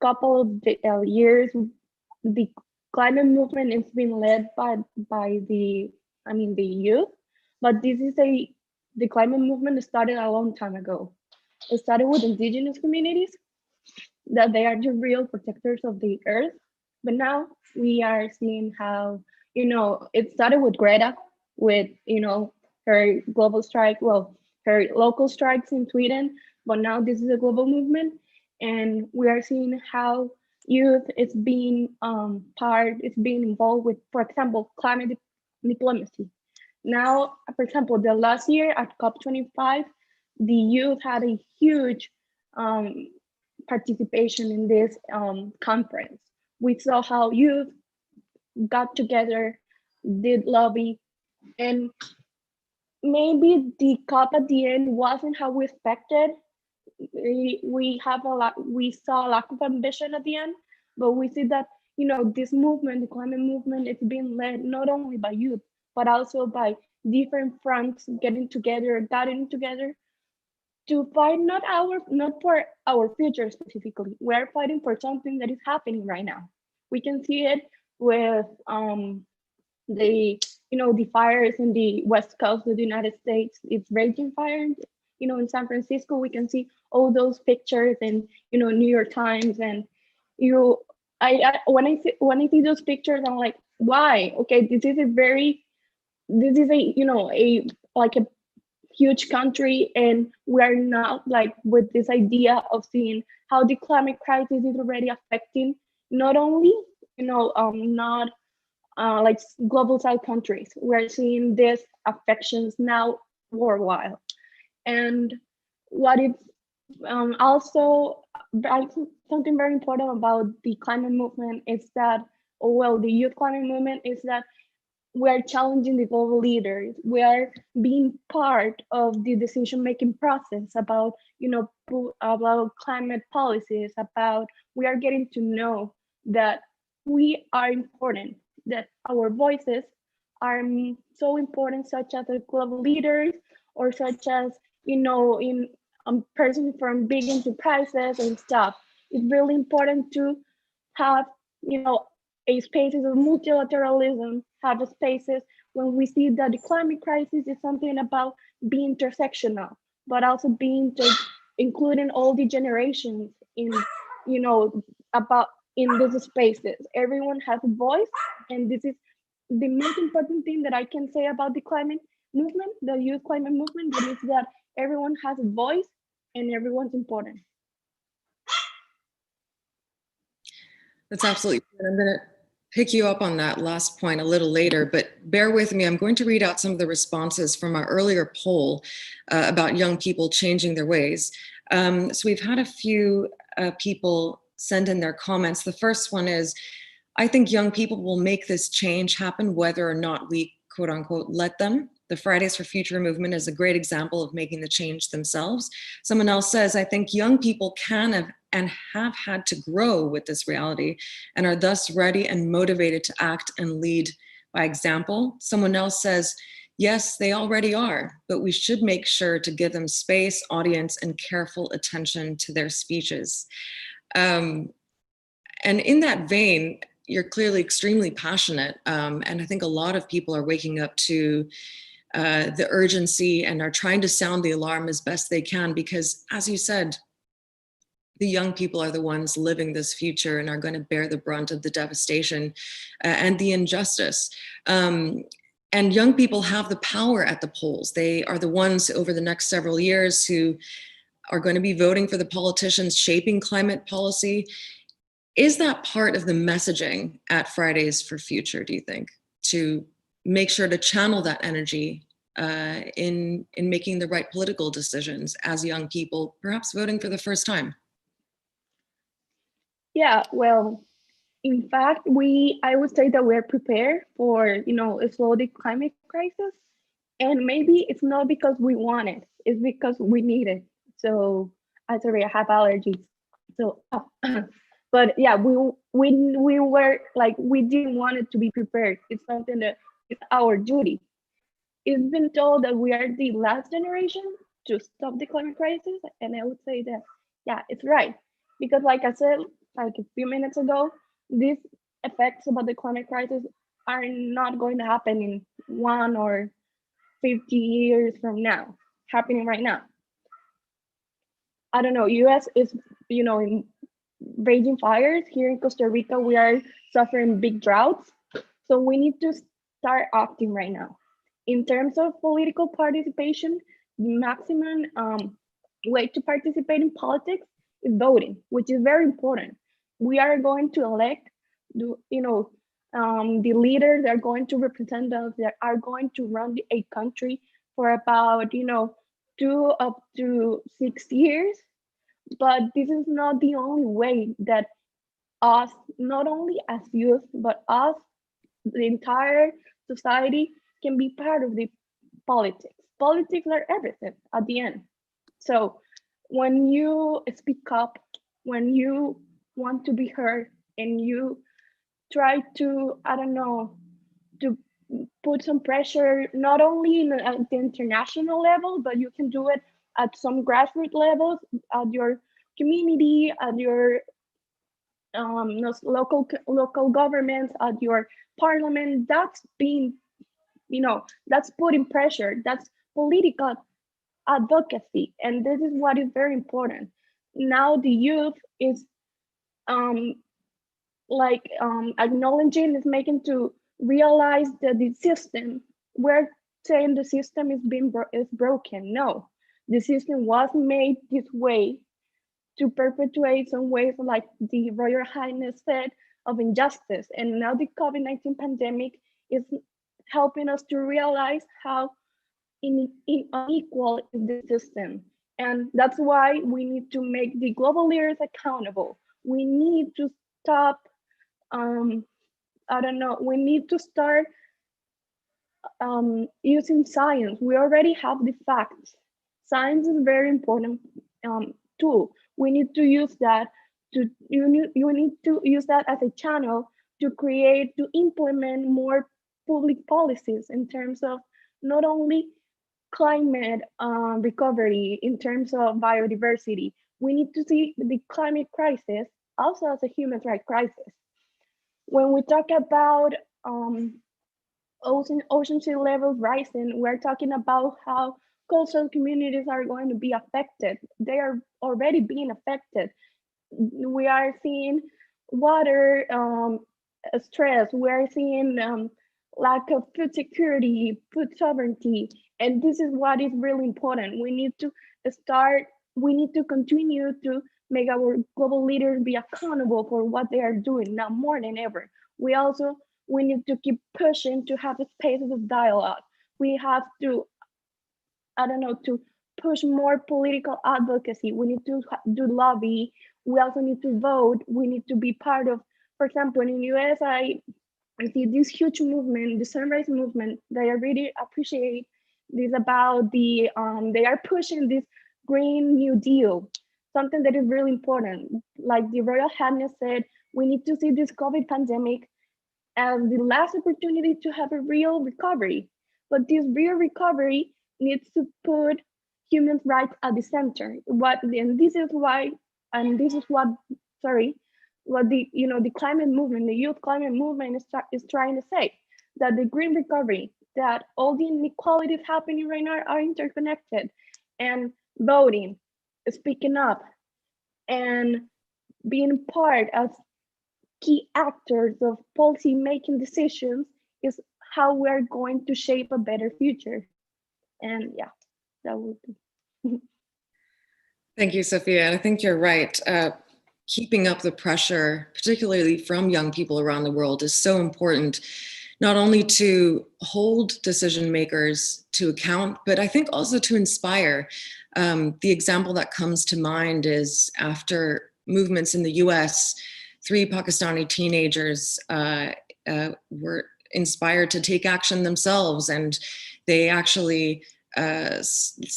couple of years, the climate movement is being led by the youth, but the climate movement started a long time ago. It started with indigenous communities, that they are the real protectors of the earth. But now we are seeing how, it started with Greta, with, her global strike, her local strikes in Sweden, but now this is a global movement. And we are seeing how youth is being involved with, for example, climate diplomacy. Now, for example, the last year at COP25, the youth had a huge participation in this conference. We saw how youth got together, did lobby, and maybe the COP at the end wasn't how we expected. We saw a lack of ambition at the end, but we see that, you know, this movement, the climate movement, it's being led not only by youth, but also by different fronts gathering together to fight not for our future specifically. We're fighting for something that is happening right now. We can see it with the fires in the west coast of the United States. It's raging fire. You know, in San Francisco, we can see all those pictures, and you know, New York Times, and when I see those pictures, I'm like, why? Okay, this is a huge country, and we're not like with this idea of seeing how the climate crisis is already affecting not only not like global south countries. We're seeing these affections now worldwide. And what is also something very important about the climate movement is that, the youth climate movement is that we are challenging the global leaders. We are being part of the decision-making process about, about climate policies, we are getting to know that we are important, that our voices are so important, such as the global leaders, or such as, in person from big enterprises and stuff. It's really important to have, a spaces of multilateralism, have a spaces when we see that the climate crisis is something about being intersectional, but also being including all the generations in, about in these spaces. Everyone has a voice, and this is the most important thing that I can say about the climate movement, the youth climate movement, that is that everyone has a voice and everyone's important. That's absolutely good. I'm going to pick you up on that last point a little later, but bear with me. I'm going to read out some of the responses from our earlier poll about young people changing their ways. So we've had a few people send in their comments. The first one is, I think young people will make this change happen whether or not we, quote unquote, let them. The Fridays for Future movement is a great example of making the change themselves. Someone else says, I think young people can have and have had to grow with this reality and are thus ready and motivated to act and lead by example. Someone else says, yes, they already are, but we should make sure to give them space, audience, and careful attention to their speeches. And in that vein, you're clearly extremely passionate. And I think a lot of people are waking up to the urgency and are trying to sound the alarm as best they can, because as you said, the young people are the ones living this future and are going to bear the brunt of the devastation and the injustice. And young people have the power at the polls. They are the ones over the next several years who are going to be voting for the politicians shaping climate policy. Is that part of the messaging at Fridays for Future, do you think, to make sure to channel that energy in making the right political decisions as young people, perhaps voting for the first time? Yeah, well, in fact, I would say that we're prepared for, a slow the climate crisis. And maybe it's not because we want it, it's because we need it. So, I'm sorry, I have allergies. So, but yeah, we were like, we didn't want it to be prepared. It's something that is our duty. It's been told that we are the last generation to stop the climate crisis. And I would say that, yeah, it's right. Because like I said, like a few minutes ago, these effects about the climate crisis are not going to happen in 1 or 50 years from now, happening right now. I don't know, US is, in raging fires. Here in Costa Rica, we are suffering big droughts. So we need to start acting right now. In terms of political participation, the maximum way to participate in politics is voting, which is very important. We are going to elect, the leaders that are going to represent us, that are going to run a country for about, 2 up to 6 years. But this is not the only way that us, not only as youth, but us, the entire society, can be part of the politics. Politics are everything at the end. So when you speak up, when you want to be heard, and you try to, I don't know, to put some pressure, not only at the international level, but you can do it at some grassroots levels, at your community, at your local governments, at your parliament. That's being, that's putting pressure. That's political advocacy, and this is what is very important. Now the youth is acknowledging, is making to realize that the system, we're saying the system is broken. No, the system was made this way to perpetuate some ways, like the Royal Highness said, of injustice. And now the COVID-19 pandemic is helping us to realize how unequal is the system. And that's why we need to make the global leaders accountable. We need to stop, we need to start using science. We already have the facts. Science is a very important tool. We need to use that you need to use that as a channel to implement more public policies in terms of not only climate recovery, in terms of biodiversity. We need to see the climate crisis also as a human rights crisis. When we talk about ocean sea levels rising, we're talking about how coastal communities are going to be affected. They are already being affected. We are seeing water stress. We are seeing lack of food security, food sovereignty. And this is what is really important. We need to continue to make our global leaders be accountable for what they are doing now more than ever. We need to keep pushing to have spaces of dialogue. We have to, to push more political advocacy. We need to do lobby. We also need to vote. We need to be part of, for example, in the US, I see this huge movement, the Sunrise Movement, that I really appreciate. This about they are pushing this Green New Deal, something that is really important. Like the Royal Highness said, we need to see this COVID pandemic as the last opportunity to have a real recovery. But this real recovery needs to put human rights at the center. What the climate movement, the youth climate movement is trying to say, that the green recovery, that all the inequalities happening right now are interconnected, and voting, speaking up, and being part as key actors of policy making decisions is how we're going to shape a better future. And yeah, that would be. Thank you, Sophia. I think you're right. Keeping up the pressure, particularly from young people around the world, is so important, not only to hold decision makers to account, but I think also to inspire. The example that comes to mind is after movements in the US, 3 Pakistani teenagers were inspired to take action themselves, and they actually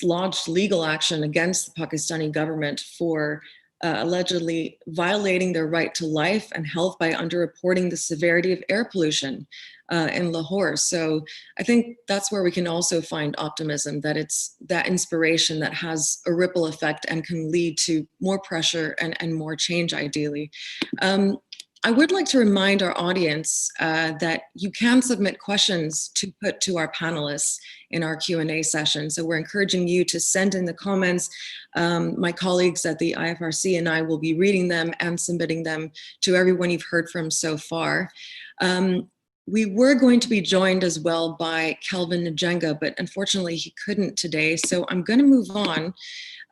lodged legal action against the Pakistani government for allegedly violating their right to life and health by underreporting the severity of air pollution in Lahore. So I think that's where we can also find optimism, that it's that inspiration that has a ripple effect and can lead to more pressure and more change, ideally. I would like to remind our audience that you can submit questions to put to our panelists in our Q&A session. So we're encouraging you to send in the comments. My colleagues at the IFRC and I will be reading them and submitting them to everyone you've heard from so far. We were going to be joined as well by Kelvin Njenga, but unfortunately he couldn't today. So I'm going to move on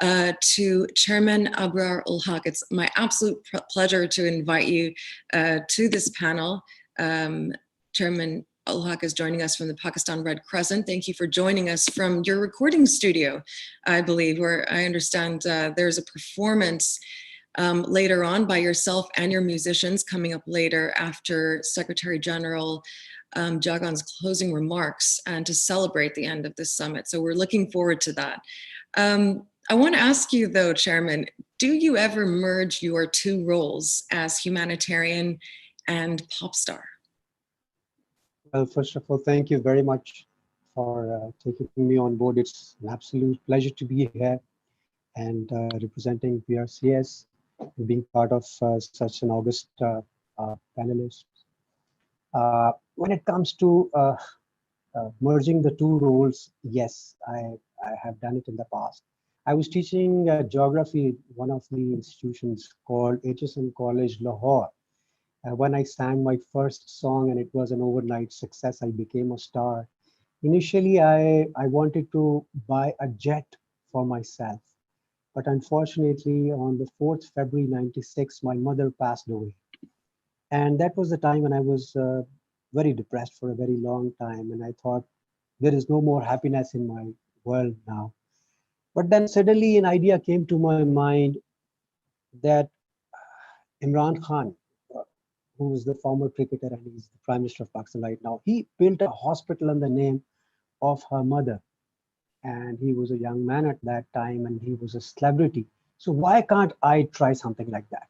to Chairman Abrar Ul-Haq. It's my absolute pleasure to invite you to this panel. Chairman Haq is joining us from the Pakistan Red Crescent. Thank you for joining us from your recording studio, I believe, where I understand there's a performance later on by yourself and your musicians coming up later after Secretary General Jagan's closing remarks and to celebrate the end of this summit. So we're looking forward to that. I want to ask you though, Chairman, do you ever merge your two roles as humanitarian and pop star? Well, first of all, thank you very much for taking me on board. It's an absolute pleasure to be here and representing PRCS, and being part of such an august panelist. When it comes to merging the two roles, yes, I have done it in the past. I was teaching geography at one of the institutions called HSM College, Lahore. When I sang my first song and it was an overnight success, I became a star. Initially, I wanted to buy a jet for myself. But unfortunately, on the 4th February 96, my mother passed away. And that was the time when I was very depressed for a very long time. And I thought, there is no more happiness in my world now. But then suddenly an idea came to my mind that Imran Khan, who is the former cricketer and he's the Prime Minister of Pakistan right now, he built a hospital in the name of her mother. And he was a young man at that time and he was a celebrity. So why can't I try something like that?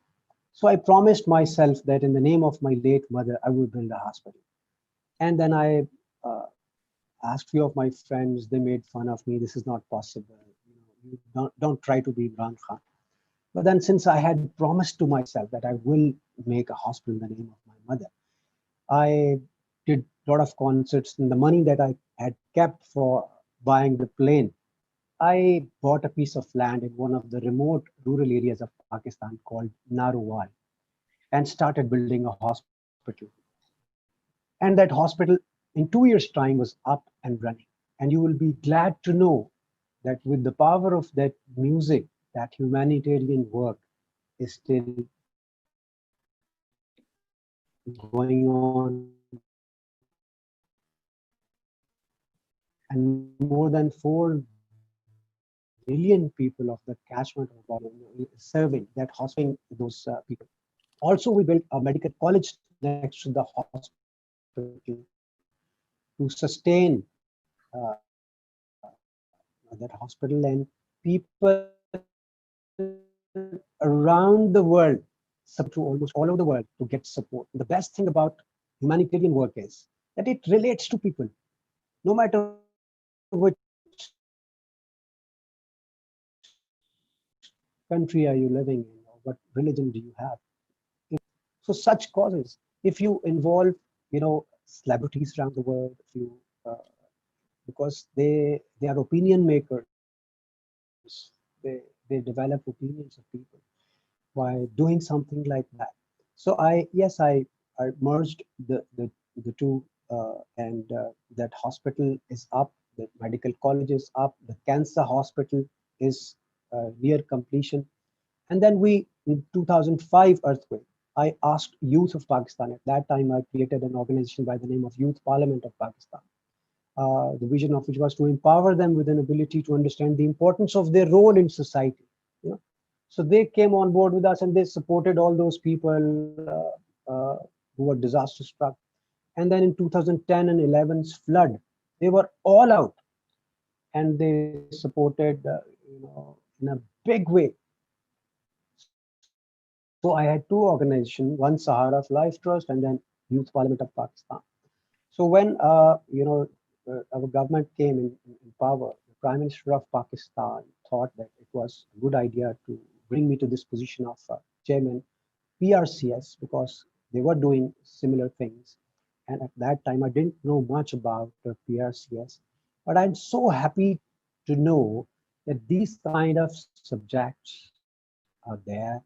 So I promised myself that in the name of my late mother, I will build a hospital. And then I asked few of my friends, they made fun of me. This is not possible. You don't try to be Imran Khan. But then since I had promised to myself that I will make a hospital in the name of my mother, I did a lot of concerts, and the money that I had kept for buying the plane, I bought a piece of land in one of the remote rural areas of Pakistan called Narowal and started building a hospital. And that hospital in 2 years' time was up and running. And you will be glad to know that with the power of that music, that humanitarian work is still going on. And more than 4 million people of the catchment of serving that hospitaling those people. Also, we built a medical college next to the hospital to sustain that hospital, and people around the world, to almost all over the world, to get support. The best thing about humanitarian work is that it relates to people, no matter which country are you living in, or what religion do you have. So such causes, if you involve, celebrities around the world, if you, because they are opinion makers, they develop opinions of people by doing something like that. So I merged the two, and that hospital is up, the medical college is up, the cancer hospital is near completion. And then in 2005 earthquake, I asked youth of Pakistan. At that time, I created an organization by the name of Youth Parliament of Pakistan. The vision of which was to empower them with an ability to understand the importance of their role in society. So they came on board with us and they supported all those people who were disaster struck. And then in 2010 and 11's flood, they were all out and they supported, in a big way. So I had two organizations, one Sahara of Life Trust and then Youth Parliament of Pakistan. So when our government came in power, the Prime Minister of Pakistan thought that it was a good idea to bring me to this position of chairman PRCS, because they were doing similar things. And at that time, I didn't know much about PRCS, but I'm so happy to know that these kind of subjects are there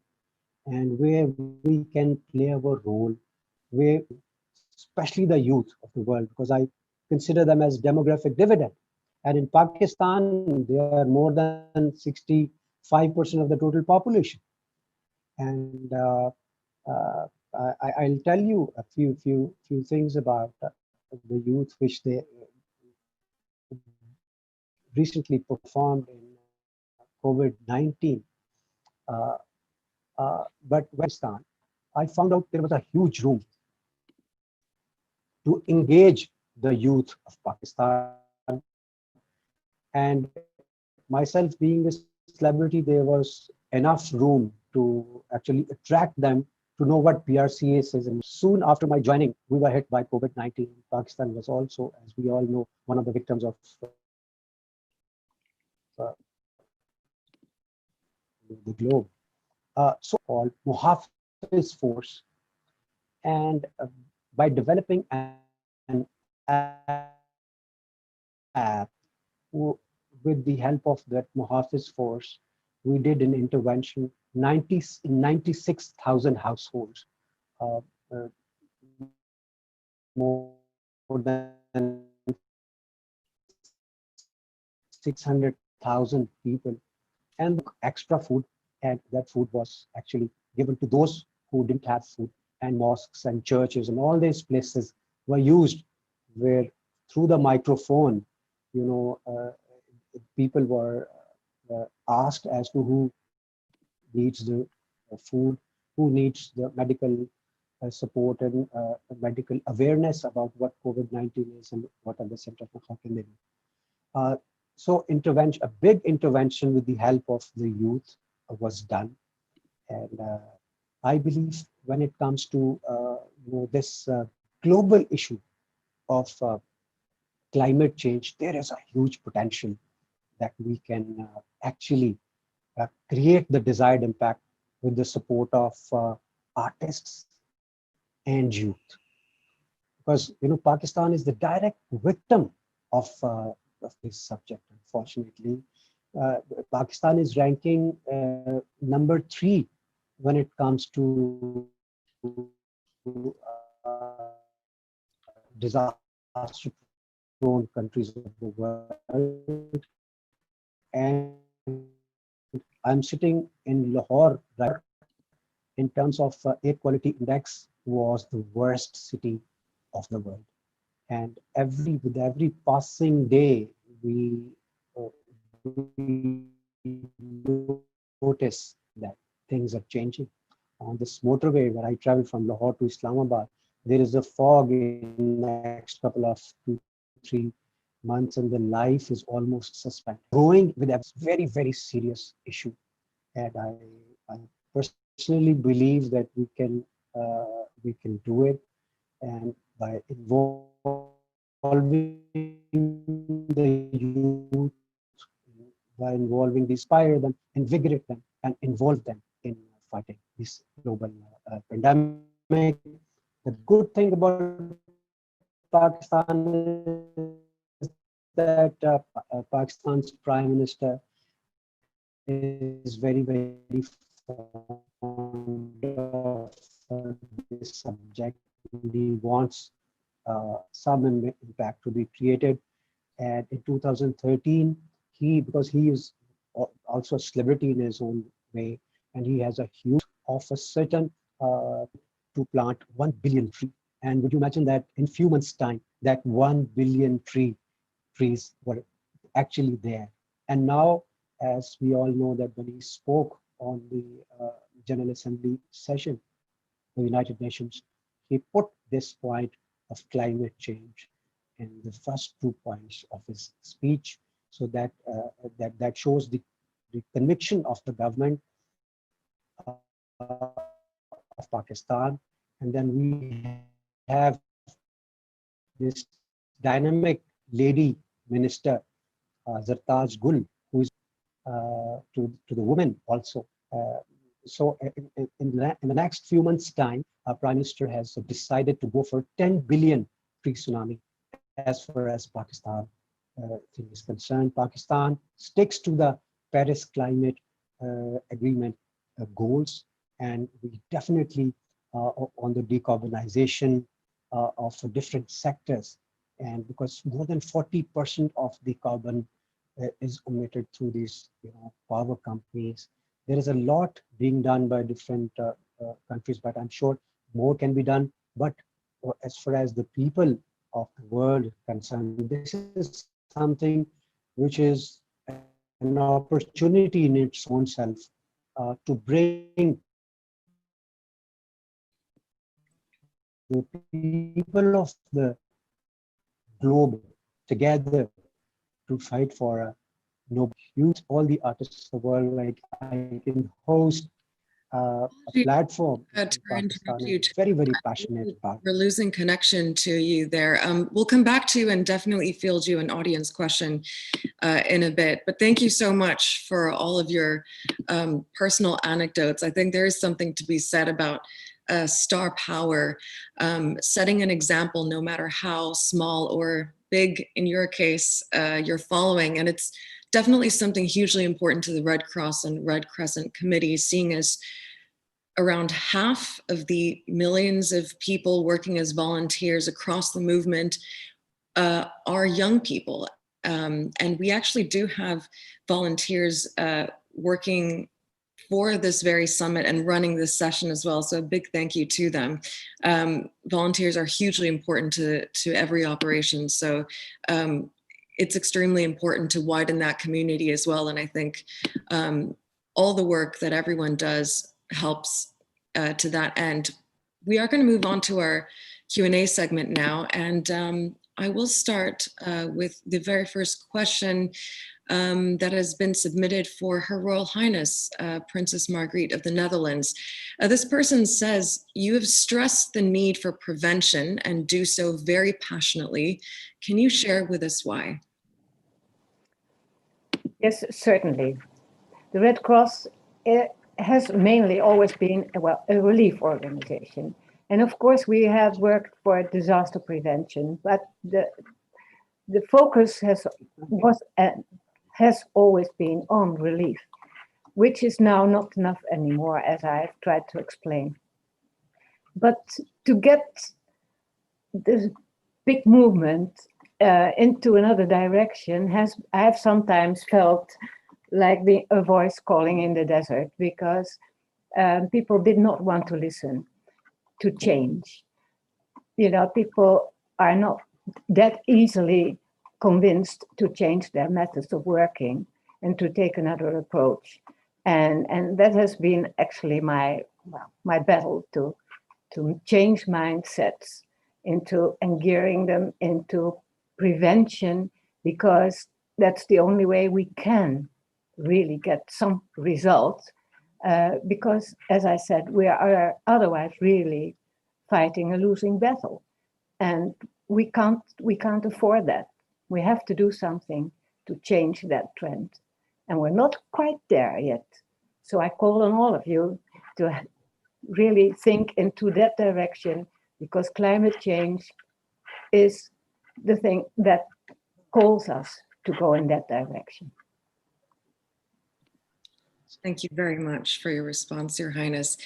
and where we can play our role, where especially the youth of the world, because I consider them as demographic dividend. And in Pakistan, they are more than 65% of the total population. And I'll tell you a few things about the youth which they recently performed in COVID-19. But Pakistan, I found out there was a huge room to engage the youth of Pakistan. And myself being a celebrity, there was enough room to actually attract them to know what PRCS is. And soon after my joining, we were hit by COVID-19. Pakistan was also, as we all know, one of the victims of the globe. So-called Muhafiz Force, and by developing an app with the help of that Muhafiz Force, we did an intervention in 96,000 households, more than 600,000 people, and extra food, and that food was actually given to those who didn't have food, and mosques and churches and all these places were used where through the microphone, people were asked as to who needs the food, who needs the medical support and medical awareness about what COVID-19 is and what are the symptoms and how can they do. So intervention, a big intervention with the help of the youth was done. And I believe when it comes to this global issue of climate change, there is a huge potential that we can actually create the desired impact with the support of artists and youth. Because Pakistan is the direct victim of this subject, unfortunately. Pakistan is ranking number 3 when it comes to disaster-prone countries of the world. And I'm sitting in Lahore, right? In terms of air quality index, was the worst city of the world. And with every passing day, we notice that things are changing. On this motorway where I travel from Lahore to Islamabad, there is a fog in the next couple of 2-3 months, and the life is almost suspended. Growing with a very, very serious issue. And I personally believe that we can do it, and by involving the youth, by involving, inspire them, invigorate them, and involve them in fighting this global pandemic. The good thing about Pakistan is that Pakistan's Prime Minister is very, very fond of this subject. He wants some impact to be created. And in 2013, because he is also a celebrity in his own way, and he has a huge of a certain to plant 1 billion tree. And would you imagine that in few months' time, that 1 billion trees were actually there? And now, as we all know, that when he spoke on the General Assembly session, the United Nations, he put this point of climate change in the first 2 points of his speech. So that that shows the conviction of the government of Pakistan. And then we have this dynamic lady minister, Zartaj Gul, who is to the women also. So in the next few months' time, our Prime Minister has decided to go for 10 billion tree tsunami. As far as Pakistan thing is concerned, Pakistan sticks to the Paris Climate Agreement goals, and we definitely on the decarbonization of different sectors. And because more than 40% of the carbon is emitted through these power companies, there is a lot being done by different countries, but I'm sure more can be done. But as far as the people of the world is concerned. This is something which is an opportunity in its own self to bring the people of the globe together to fight for a noble youth, all the artists of the world. Like I can host a platform in To Pakistan. interrupt you, I'm very, very passionate about it. we're losing connection to you there. We'll come back to you and definitely field you an audience question in a bit. But thank you so much for all of your personal anecdotes. I think there is something to be said about star power, setting an example, no matter how small or big, in your case, you're following. And it's definitely something hugely important to the Red Cross and Red Crescent Committee, seeing as around half of the millions of people working as volunteers across the movement are young people. And we actually do have volunteers working for this very summit and running this session as well. So a big thank you to them. Volunteers are hugely important to every operation. So it's extremely important to widen that community as well. And I think all the work that everyone does helps to that end. We are going to move on to our Q&A segment now. And I will start with the very first question that has been submitted for Her Royal Highness, Princess Margriet of the Netherlands. This person says, you have stressed the need for prevention and do so very passionately. Can you share with us why? Yes, certainly. The Red Cross has mainly always been a relief organization. And of course, we have worked for disaster prevention, but the focus has always been on relief, which is now not enough anymore, as I've tried to explain. But to get this big movement into another direction I have sometimes felt like a voice calling in the desert, because people did not want to listen to change. You know, people are not that easily convinced to change their methods of working and to take another approach. And that has been actually my battle to change mindsets and gearing them into prevention, because that's the only way we can really get some results. Because, as I said, we are otherwise really fighting a losing battle, and we can't afford that. We have to do something to change that trend, and we're not quite there yet. So I call on all of you to really think into that direction, because climate change is the thing that calls us to go in that direction. Thank you very much for your response, Your Highness.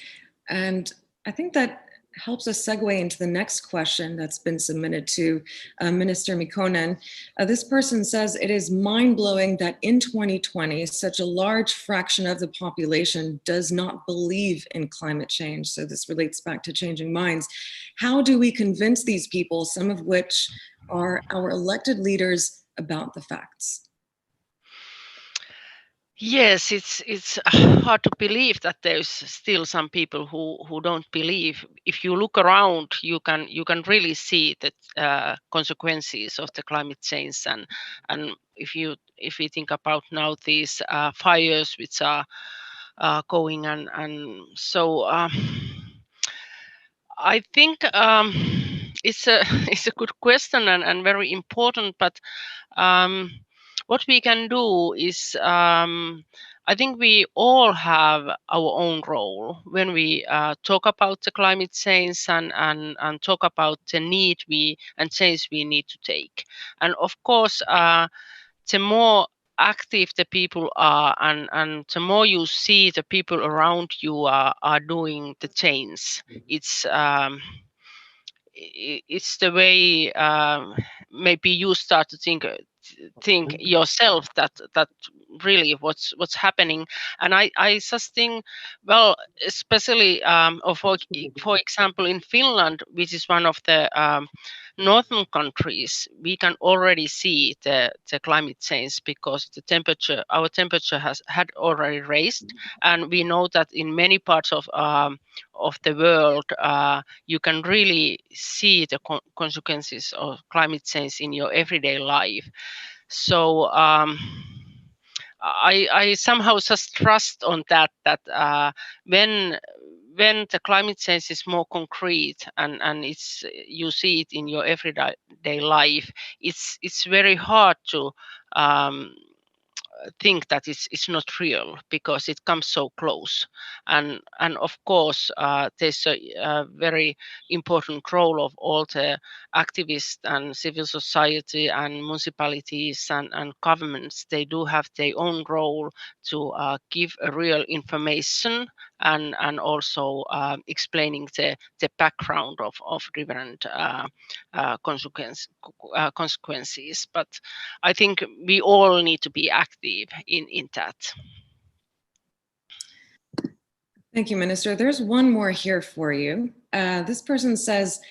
And I think that helps us segue into the next question that's been submitted to Minister Mikkonen. This person says, it is mind-blowing that in 2020, such a large fraction of the population does not believe in climate change. So this relates back to changing minds. How do we convince these people, some of which are our elected leaders, about the facts? Yes, it's hard to believe that there's still some people who don't believe. If you look around, you can really see the consequences of the climate change, and if we think about now these fires which are going, and so I think it's a good question and very important, but what we can do is, I think we all have our own role when we talk about the climate change and talk about the need and change we need to take. And of course, the more active the people are, and the more you see the people around you are doing the change, it's the way maybe you start to think yourself that really what's happening. And I just think, well, especially or for example in Finland, which is one of the northern countries, we can already see the climate change because our temperature had already raised, and we know that in many parts of the world you can really see the consequences of climate change in your everyday life. So I somehow just trust on that when the climate change is more concrete and it's you see it in your everyday life, it's very hard to think that it's not real because it comes so close. And of course there's a very important role of all the activists and civil society and municipalities and governments. They do have their own role to give a real information and also explaining the background of different consequences. But I think we all need to be active in that. Thank you, Minister. There's one more here for you. This person says,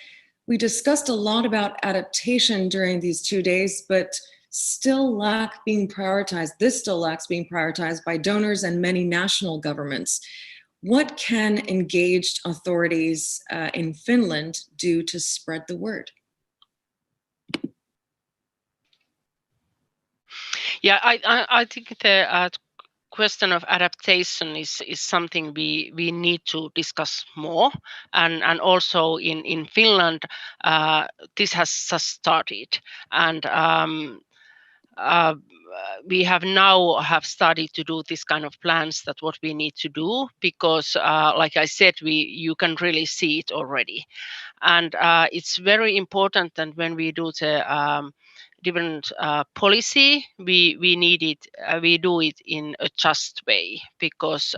we discussed a lot about adaptation during these 2 days, but still lack being prioritized. This still lacks being prioritized by donors and many national governments. What can engaged authorities in Finland do to spread the word? Yeah, I think the question of adaptation is something we need to discuss more, and also in Finland this has just started, and we have started to do this kind of plans that what we need to do, because like I said, you can really see it already. And it's very important that when we do the different policy, we do it in a just way, because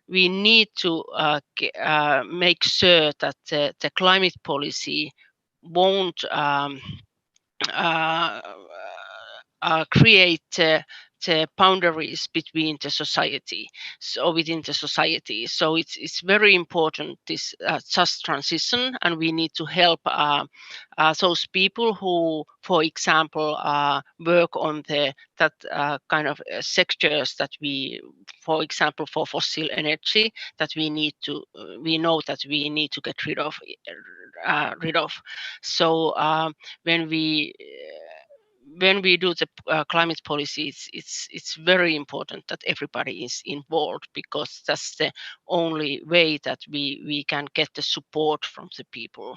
we need to make sure that the climate policy won't create the boundaries between the society, so within the society. So it's very important, this just transition, and we need to help those people who, for example, work on that kind of sectors that we, for example, for fossil energy, that we know that we need to get rid of. So when we do the climate policy, it's very important that everybody is involved, because that's the only way that we can get the support from the people.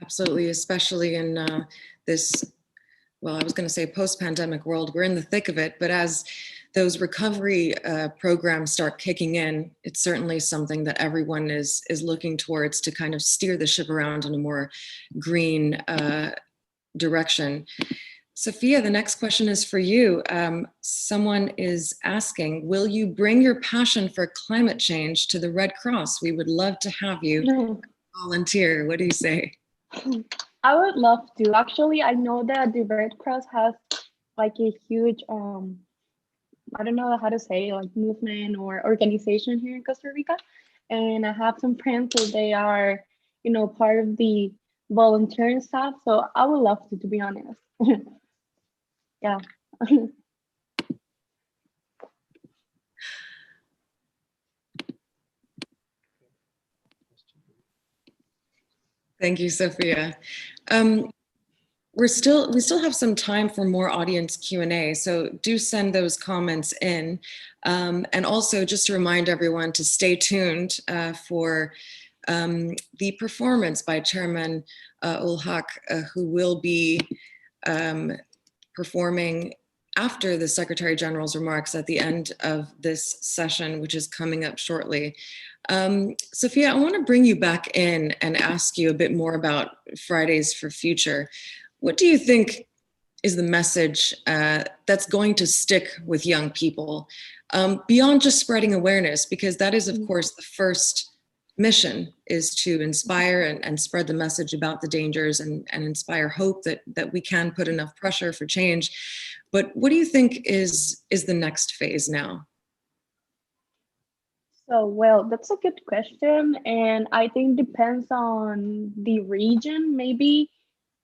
Absolutely, especially in this, well, I was going to say post-pandemic world. We're in the thick of it, but as those recovery programs start kicking in, it's certainly something that everyone is looking towards to kind of steer the ship around in a more green direction. Sophia, the next question is for you. Someone is asking, will you bring your passion for climate change to the Red Cross? We would love to have you volunteer. What do you say? I would love to. Actually, I know that the Red Cross has like a huge, I don't know how to say, like movement or organization here in Costa Rica. And I have some friends who they are, part of the volunteering staff. So I would love to be honest. Yeah. Thank you, Sophia. We still have some time for more audience Q&A, so do send those comments in. And also just to remind everyone to stay tuned for the performance by Chairman Ulhak, who will be performing after the Secretary General's remarks at the end of this session, which is coming up shortly. Sophia, I want to bring you back in and ask you a bit more about Fridays for Future. What do you think is the message that's going to stick with young people beyond just spreading awareness? Because that is, of course, the first mission is to inspire and spread the message about the dangers and inspire hope that we can put enough pressure for change. But what do you think is the next phase now? So, well, that's a good question. And I think depends on the region. Maybe,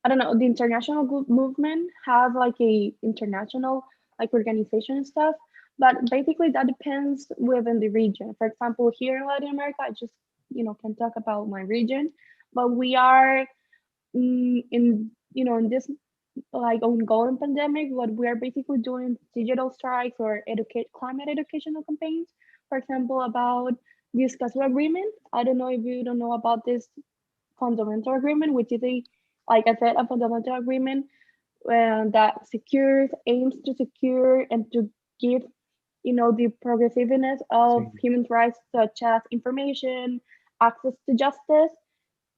I don't know, the international movement has like a international like organization and stuff. But basically that depends within the region. For example, here in Latin America, I just, can talk about my region, but we are in this like ongoing pandemic, what we are basically doing digital strikes or climate educational campaigns. For example, about the Escazú agreement. I don't know if you don't know about this fundamental agreement, which is like I said, a fundamental agreement that aims to secure and to give, the progressiveness of human rights such as information, access to justice,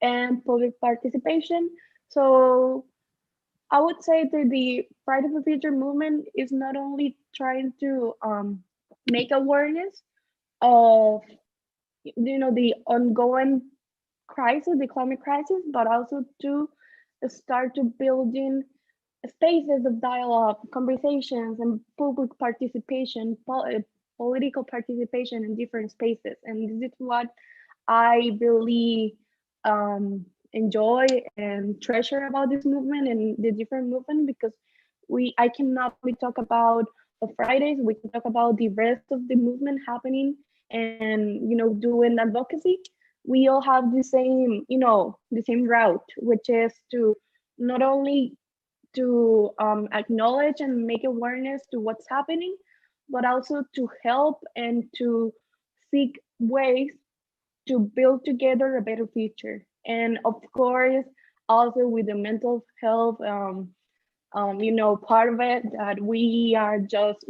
and public participation. So I would say that the Friday for Future movement is not only trying to make awareness of the ongoing crisis, the climate crisis, but also to start to building spaces of dialogue, conversations, and public participation, political participation in different spaces. And this is what I really enjoy and treasure about this movement and the different movement, because I cannot only talk about the Fridays, we can talk about the rest of the movement happening and doing advocacy. We all have the same the same route, which is to not only to acknowledge and make awareness to what's happening, but also to help and to seek ways to build together a better future. And of course, also with the mental health, part of it, that we are just,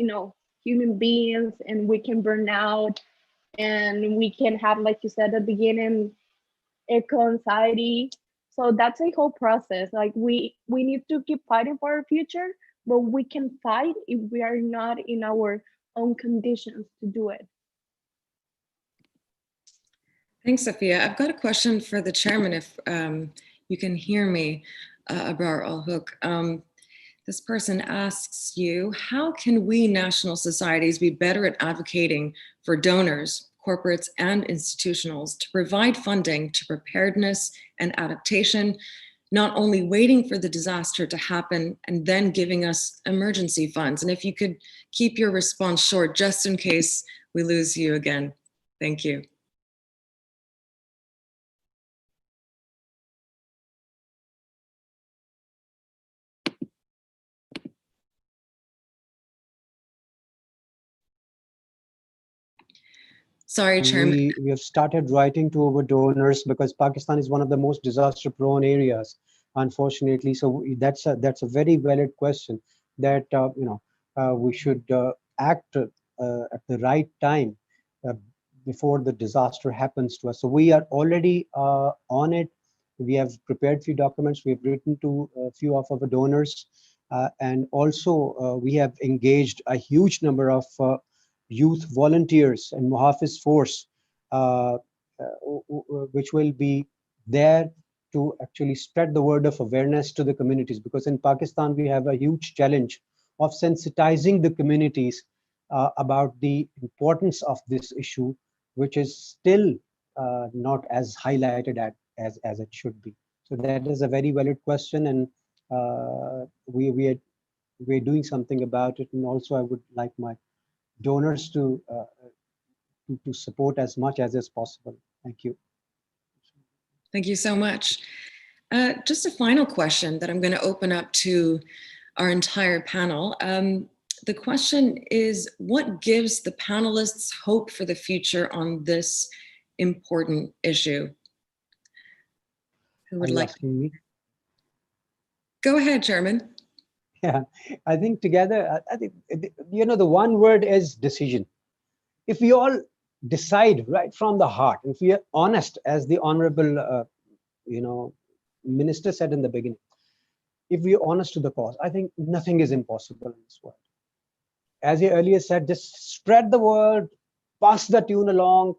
human beings and we can burn out and we can have, like you said at the beginning, eco-anxiety. So that's a whole process. Like we need to keep fighting for our future, but we can fight if we are not in our own conditions to do it. Thanks, Sophia. I've got a question for the chairman, if you can hear me, Abrar Al-Hook. This person asks you, how can we national societies be better at advocating for donors, corporates, and institutionals to provide funding to preparedness and adaptation, not only waiting for the disaster to happen and then giving us emergency funds? And if you could keep your response short, just in case we lose you again. Thank you. Sorry, Chairman. We have started writing to our donors because Pakistan is one of the most disaster-prone areas, unfortunately. So that's a very valid question that we should act at the right time before the disaster happens to us. So we are already on it. We have prepared few documents. We have written to a few of our donors, and also we have engaged a huge number of youth volunteers and Muhafiz force, which will be there to actually spread the word of awareness to the communities. Because in Pakistan, we have a huge challenge of sensitizing the communities about the importance of this issue, which is still not as highlighted as it should be. So that is a very valid question, and we're doing something about it. And also, I would like my donors to support as much as is possible. Thank you. Thank you so much. Just a final question that I'm going to open up to our entire panel. The question is, what gives the panelists hope for the future on this important issue? Who would like to? Me? Go ahead, Chairman. Yeah, I think together, I think, the one word is decision. If we all decide right from the heart, if we are honest, as the honorable, minister said in the beginning, if we are honest to the cause, I think nothing is impossible in this world. As he earlier said, just spread the word, pass the tune along,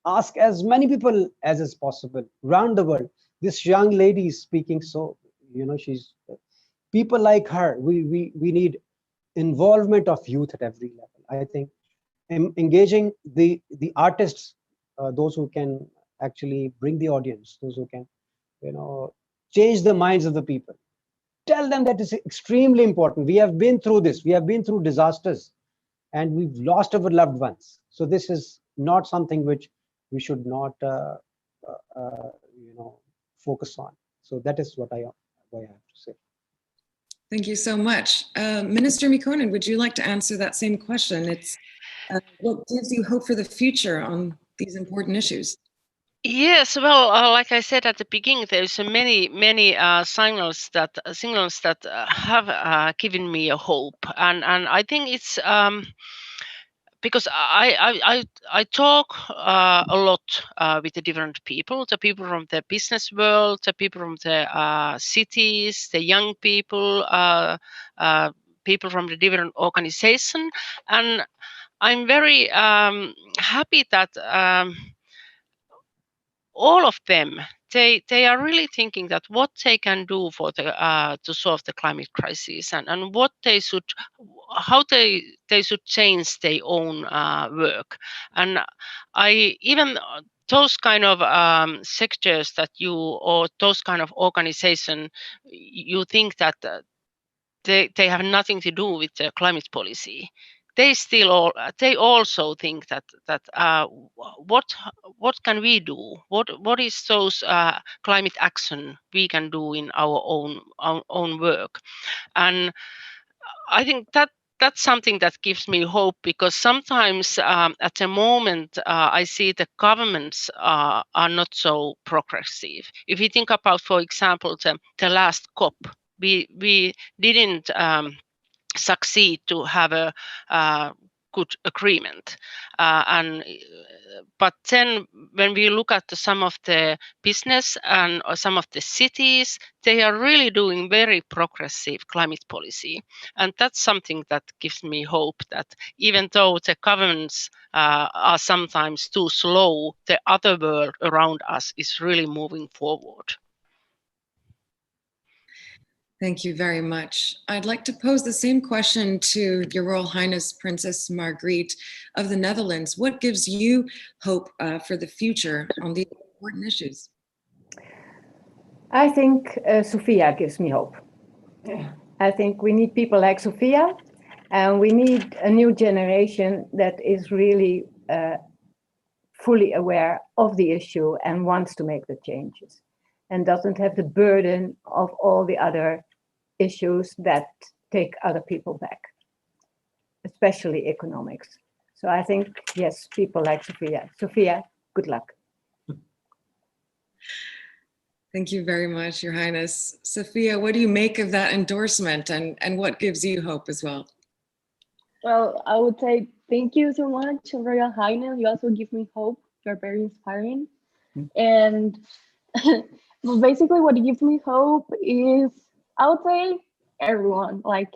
ask as many people as is possible around the world. This young lady is speaking, so she's people like her. We need involvement of youth at every level. I think engaging the artists, those who can actually bring the audience, those who can change the minds of the people. Tell them that is extremely important. We have been through this. We have been through disasters, and we've lost our loved ones. So this is not something which we should not focus on. So that is what I have to say. Thank you so much. Minister Mekonnen, would you like to answer that same question? It's what gives you hope for the future on these important issues? Yes, well, like I said at the beginning, there's many signals that have given me a hope, and I think it's because I talk a lot with the different people, the people from the business world, the people from the cities, the young people, people from the different organization, and I'm very happy that all of them, they are really thinking that what they can do for the to solve the climate crisis, and what they should, how they should change their own work. And I even those kind of sectors that you, or those kind of organization, you think that they have nothing to do with the climate policy. They also think that what can we do? What is those climate action we can do in our own work? And I think that's something that gives me hope, because sometimes at the moment I see the governments are not so progressive. If you think about, for example, the last COP, we didn't succeed to have a good agreement, but then when we look at some of the business and some of the cities, they are really doing very progressive climate policy, and that's something that gives me hope that even though the governments are sometimes too slow, the other world around us is really moving forward. Thank you very much. I'd like to pose the same question to Your Royal Highness Princess Margriet of the Netherlands. What gives you hope for the future on these important issues? I think Sophia gives me hope. I think we need people like Sophia, and we need a new generation that is really fully aware of the issue and wants to make the changes, and doesn't have the burden of all the other issues that take other people back, especially economics. So I think, yes, people like Sophia. Sophia, good luck. Thank you very much, Your Highness. Sophia, what do you make of that endorsement, and what gives you hope as well? Well, I would say thank you so much, Royal Highness. You also give me hope. You're very inspiring. And basically what gives me hope is, I would say everyone, like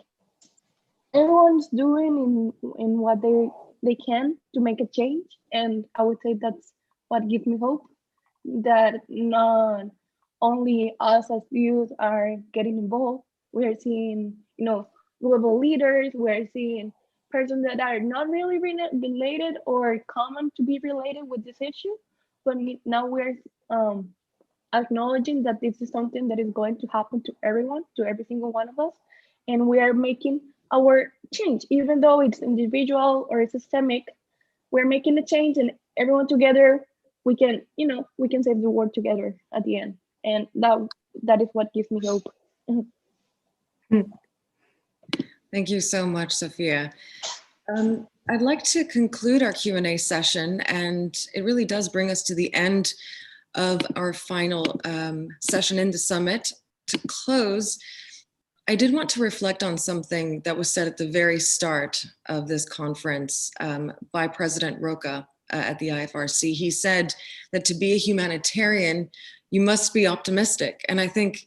everyone's doing in what they can to make a change. And I would say that's what gives me hope, that not only us as youth are getting involved, we're seeing, global leaders, we're seeing persons that are not really related or common to be related with this issue, but now we're acknowledging that this is something that is going to happen to everyone, to every single one of us, and we are making our change, even though it's individual or it's systemic. We're making a change, and everyone together, we can save the world together at the end, and that is what gives me hope. Thank you so much, Sophia. I'd like to conclude our Q&A session, and it really does bring us to the end of our final session in the summit. To close, I did want to reflect on something that was said at the very start of this conference by President Roca at the IFRC. He said that to be a humanitarian, you must be optimistic. And I think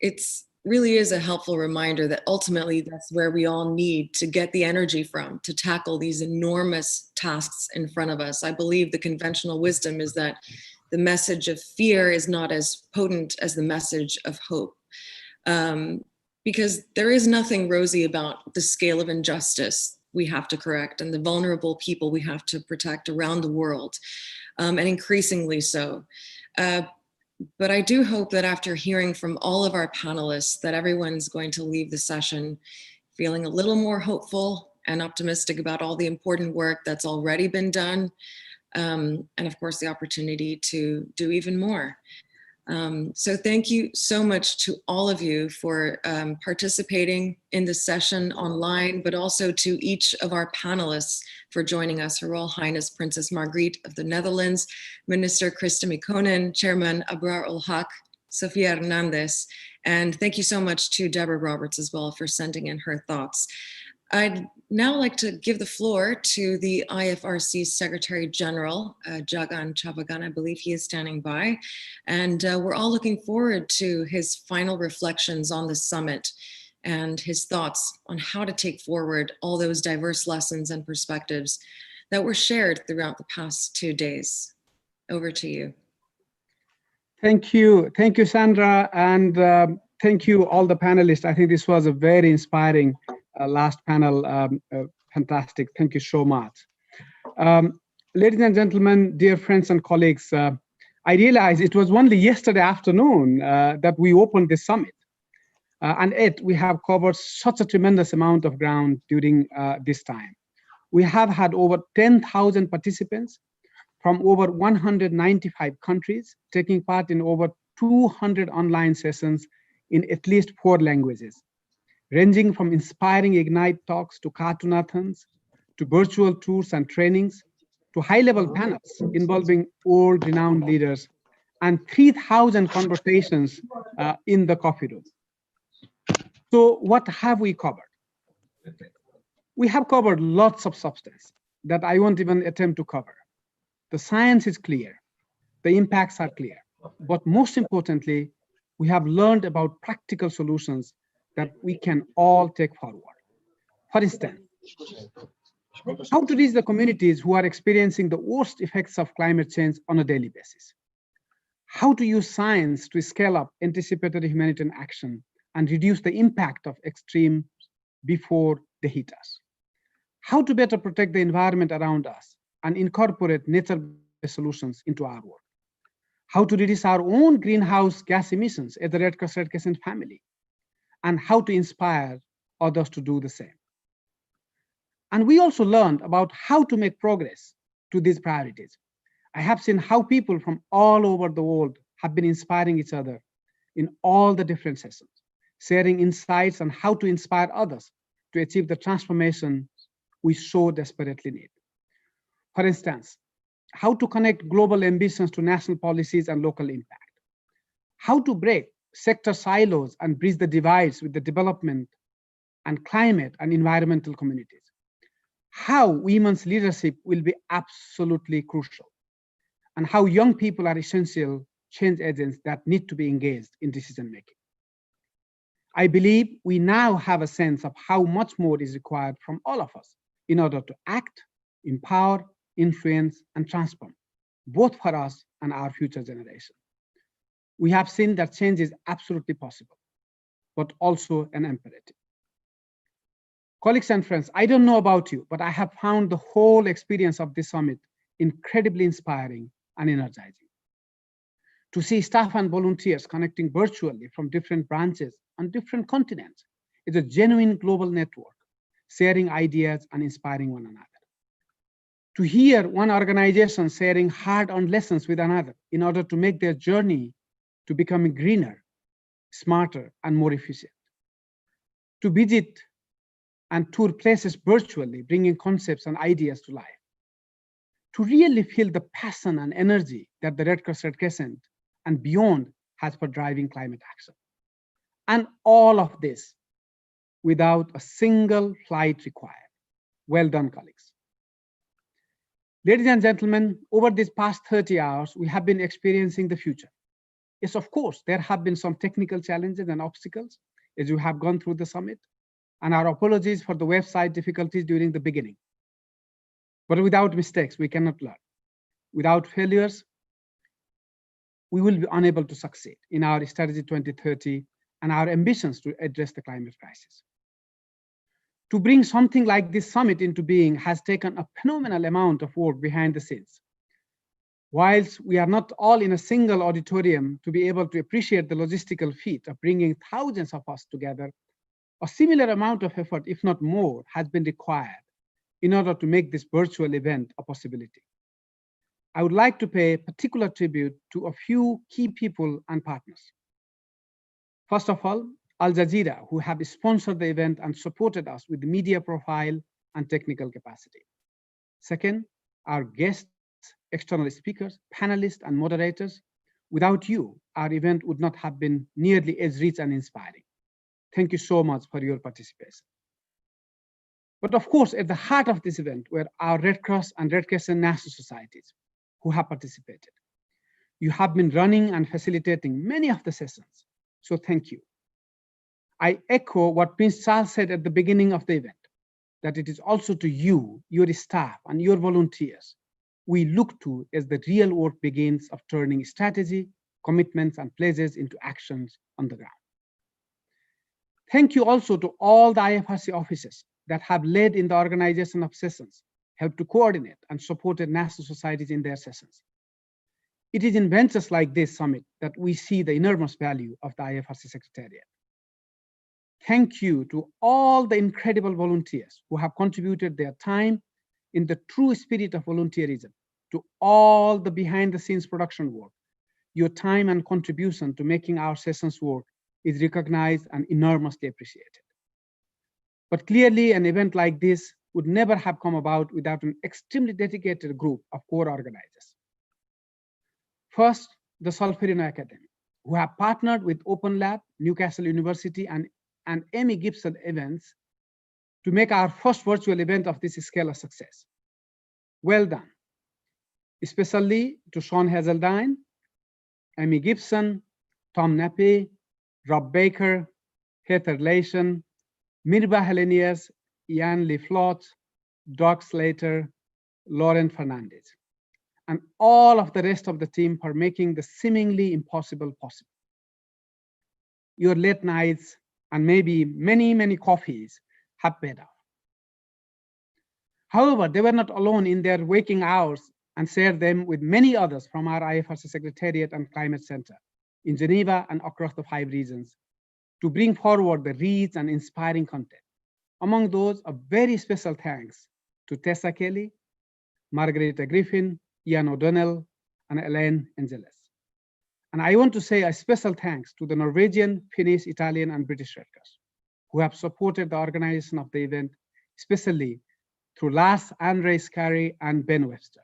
it's really is a helpful reminder that ultimately that's where we all need to get the energy from to tackle these enormous tasks in front of us. I believe the conventional wisdom is that the message of fear is not as potent as the message of hope. Because there is nothing rosy about the scale of injustice we have to correct and the vulnerable people we have to protect around the world, and increasingly so. But I do hope that after hearing from all of our panelists that everyone's going to leave the session feeling a little more hopeful and optimistic about all the important work that's already been done, and of course the opportunity to do even more. So thank you so much to all of you for participating in the session online, but also to each of our panelists for joining us, Her Royal Highness Princess Margriet of the Netherlands, Minister Krista Mikkonen, Chairman Abrar ul Haq, Sofia Hernandez, and thank you so much to Deborah Roberts as well for sending in her thoughts. I'd now like to give the floor to the IFRC Secretary General, Jagan Chavagan. I believe he is standing by. And we're all looking forward to his final reflections on the summit and his thoughts on how to take forward all those diverse lessons and perspectives that were shared throughout the past 2 days. Over to you. Thank you, Sandra, and thank you all the panelists. I think this was a very inspiring last panel, fantastic. Thank you so much. Ladies and gentlemen, dear friends and colleagues, I realized it was only yesterday afternoon that we opened this summit. And yet we have covered such a tremendous amount of ground during this time. We have had over 10,000 participants from over 195 countries, taking part in over 200 online sessions in at least 4 languages, ranging from inspiring Ignite talks to cartoonathons, to virtual tours and trainings, to high-level panels involving world-renowned leaders, and 3,000 conversations in the coffee room. So what have we covered? We have covered lots of substance that I won't even attempt to cover. The science is clear, the impacts are clear, but most importantly, we have learned about practical solutions that we can all take forward. For instance, how to reach the communities who are experiencing the worst effects of climate change on a daily basis. How to use science to scale up anticipatory humanitarian action and reduce the impact of extremes before they hit us. How to better protect the environment around us and incorporate nature-based solutions into our work. How to reduce our own greenhouse gas emissions as the Red Cross Red Crescent family, and how to inspire others to do the same. And we also learned about how to make progress to these priorities. I have seen how people from all over the world have been inspiring each other in all the different sessions, sharing insights on how to inspire others to achieve the transformation we so desperately need. For instance, how to connect global ambitions to national policies and local impact. How to break sector silos and bridge the divides with the development and climate and environmental communities. How women's leadership will be absolutely crucial, and how young people are essential change agents that need to be engaged in decision making. I believe we now have a sense of how much more is required from all of us in order to act, empower, influence, and transform, both for us and our future generation. We have seen that change is absolutely possible, but also an imperative. Colleagues and friends, I don't know about you, but I have found the whole experience of this summit incredibly inspiring and energizing. To see staff and volunteers connecting virtually from different branches on different continents is a genuine global network, sharing ideas and inspiring one another. To hear one organization sharing hard-earned lessons with another in order to make their journey to becoming greener, smarter, and more efficient. To visit and tour places virtually, bringing concepts and ideas to life. To really feel the passion and energy that the Red Cross Red Crescent and beyond has for driving climate action. And all of this without a single flight required. Well done, colleagues. Ladies and gentlemen, over these past 30 hours, we have been experiencing the future. Yes, of course, there have been some technical challenges and obstacles, as you have gone through the summit, and our apologies for the website difficulties during the beginning. But without mistakes, we cannot learn. Without failures, we will be unable to succeed in our Strategy 2030 and our ambitions to address the climate crisis. To bring something like this summit into being has taken a phenomenal amount of work behind the scenes. Whilst we are not all in a single auditorium to be able to appreciate the logistical feat of bringing thousands of us together, a similar amount of effort, if not more, has been required in order to make this virtual event a possibility. I would like to pay particular tribute to a few key people and partners. First of all, Al Jazeera, who have sponsored the event and supported us with media profile and technical capacity. Second, our guests, external speakers, panelists, and moderators. Without you, our event would not have been nearly as rich and inspiring. Thank you so much for your participation. But of course, at the heart of this event were our Red Cross and Red Crescent national societies who have participated. You have been running and facilitating many of the sessions, so thank you. I echo what Prince Charles said at the beginning of the event, that it is also to you, your staff, and your volunteers we look to as the real work begins of turning strategy, commitments, and pledges into actions on the ground. Thank you also to all the IFRC offices that have led in the organization of sessions, helped to coordinate and supported national societies in their sessions. It is in ventures like this summit that we see the enormous value of the IFRC Secretariat. Thank you to all the incredible volunteers who have contributed their time in the true spirit of volunteerism, to all the behind the scenes production work. Your time and contribution to making our sessions work is recognized and enormously appreciated. But clearly an event like this would never have come about without an extremely dedicated group of core organizers. First, the Solferino Academy, who have partnered with Open Lab, Newcastle University, and Amy Gibson events to make our first virtual event of this scale a success. Well done. Especially to Sean Hazeldine, Amy Gibson, Tom Nappy, Rob Baker, Heather Leishon, Mirba Helenius, Ian Lee Flott, Doug Slater, Lauren Fernandez, and all of the rest of the team for making the seemingly impossible possible. Your late nights and maybe many, many coffees have paid off. However, they were not alone in their waking hours and shared them with many others from our IFRC Secretariat and Climate Center in Geneva and across the 5 regions to bring forward the rich and inspiring content. Among those, a very special thanks to Tessa Kelly, Margarita Griffin, Ian O'Donnell, and Elaine Angeles. And I want to say a special thanks to the Norwegian, Finnish, Italian, and British Red Cross, who have supported the organization of the event, especially through Lars Andre Skari and Ben Webster.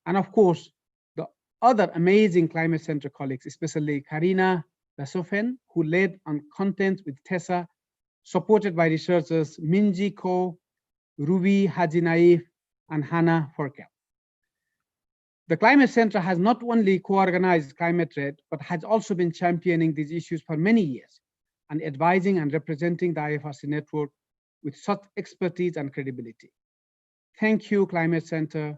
And of course, the other amazing Climate Center colleagues, especially Karina Basofen, who led on content with Tessa, supported by researchers Minji Ko, Ruby Haji Naif, and Hannah Forkel. The Climate Center has not only co-organized Climate Red, but has also been championing these issues for many years and advising and representing the IFRC network with such expertise and credibility. Thank you, Climate Center,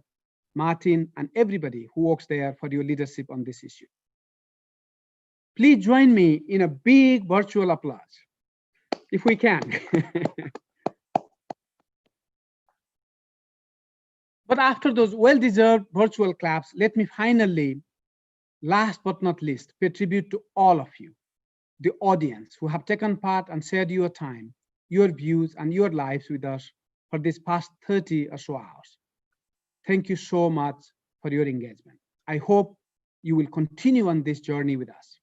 Martin, and everybody who works there for your leadership on this issue. Please join me in a big virtual applause, if we can. But after those well-deserved virtual claps, let me finally, last but not least, pay tribute to all of you, the audience who have taken part and shared your time, your views, and your lives with us for these past 30 or so hours. Thank you so much for your engagement. I hope you will continue on this journey with us.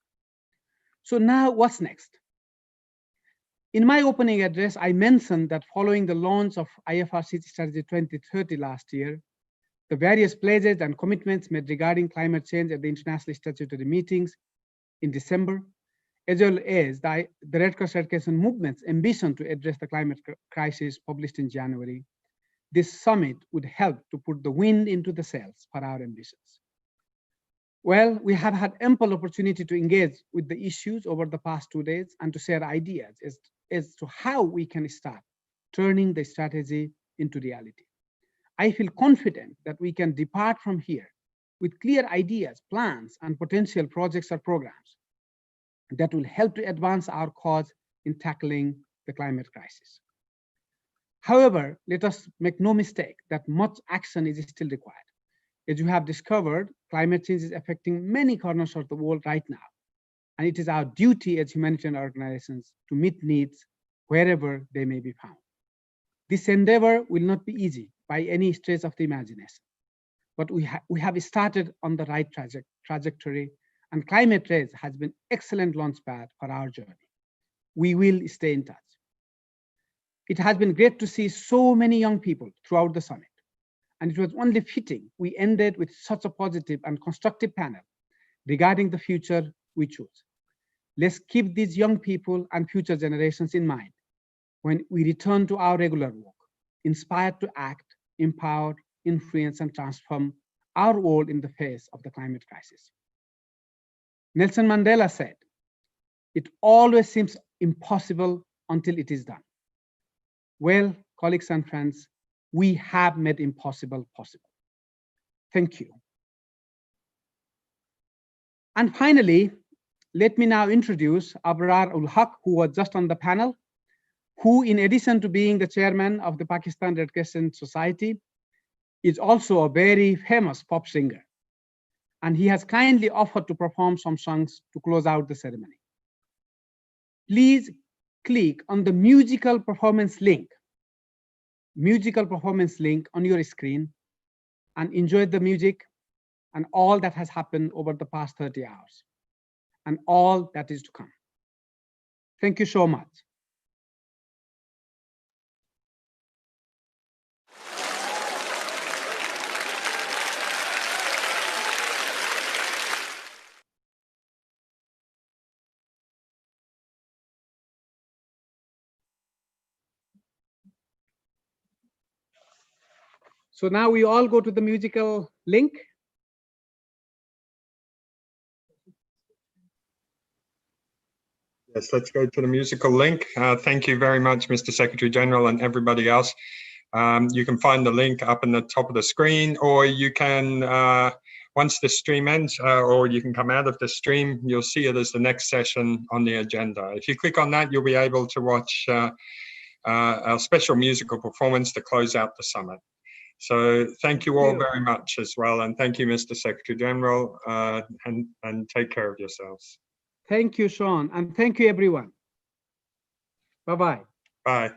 So now what's next? In my opening address, I mentioned that following the launch of IFRC Strategy 2030 last year, the various pledges and commitments made regarding climate change at the international statutory meetings in December, as well as the Red Cross Red Crescent movement's ambition to address the climate crisis published in January, this summit would help to put the wind into the sails for our ambitions. Well, we have had ample opportunity to engage with the issues over the past 2 days and to share ideas as to how we can start turning the strategy into reality. I feel confident that we can depart from here with clear ideas, plans, and potential projects or programs that will help to advance our cause in tackling the climate crisis. However, let us make no mistake that much action is still required. As you have discovered, climate change is affecting many corners of the world right now, and it is our duty as humanitarian organizations to meet needs wherever they may be found. This endeavor will not be easy by any stretch of the imagination, but we have started on the right trajectory, and Climate Race has been excellent launchpad for our journey. We will stay in touch. It has been great to see so many young people throughout the summit, and it was only fitting we ended with such a positive and constructive panel regarding the future we choose. Let's keep these young people and future generations in mind when we return to our regular work, inspired to act, empowered, influence, and transform our world in the face of the climate crisis. Nelson Mandela said, "It always seems impossible until it is done." Well, colleagues and friends, we have made impossible possible. Thank you. And finally, let me now introduce Abrar ul Haq, who was just on the panel, who, in addition to being the chairman of the Pakistan Red Crescent Society, is also a very famous pop singer. And he has kindly offered to perform some songs to close out the ceremony. Please click on the musical performance link on your screen and enjoy the music and all that has happened over the past 30 hours and all that is to come. Thank you so much. So now we all go to the musical link. Yes, let's go to the musical link. Thank you very much, Mr. Secretary General, and everybody else. You can find the link up in the top of the screen, or you can, once the stream ends, or you can come out of the stream, you'll see it as the next session on the agenda. If you click on that, you'll be able to watch our special musical performance to close out the summit. So thank you all very much as well. And thank you, Mr. Secretary General, and take care of yourselves. Thank you, Sean, and thank you, everyone. Bye-bye. Bye.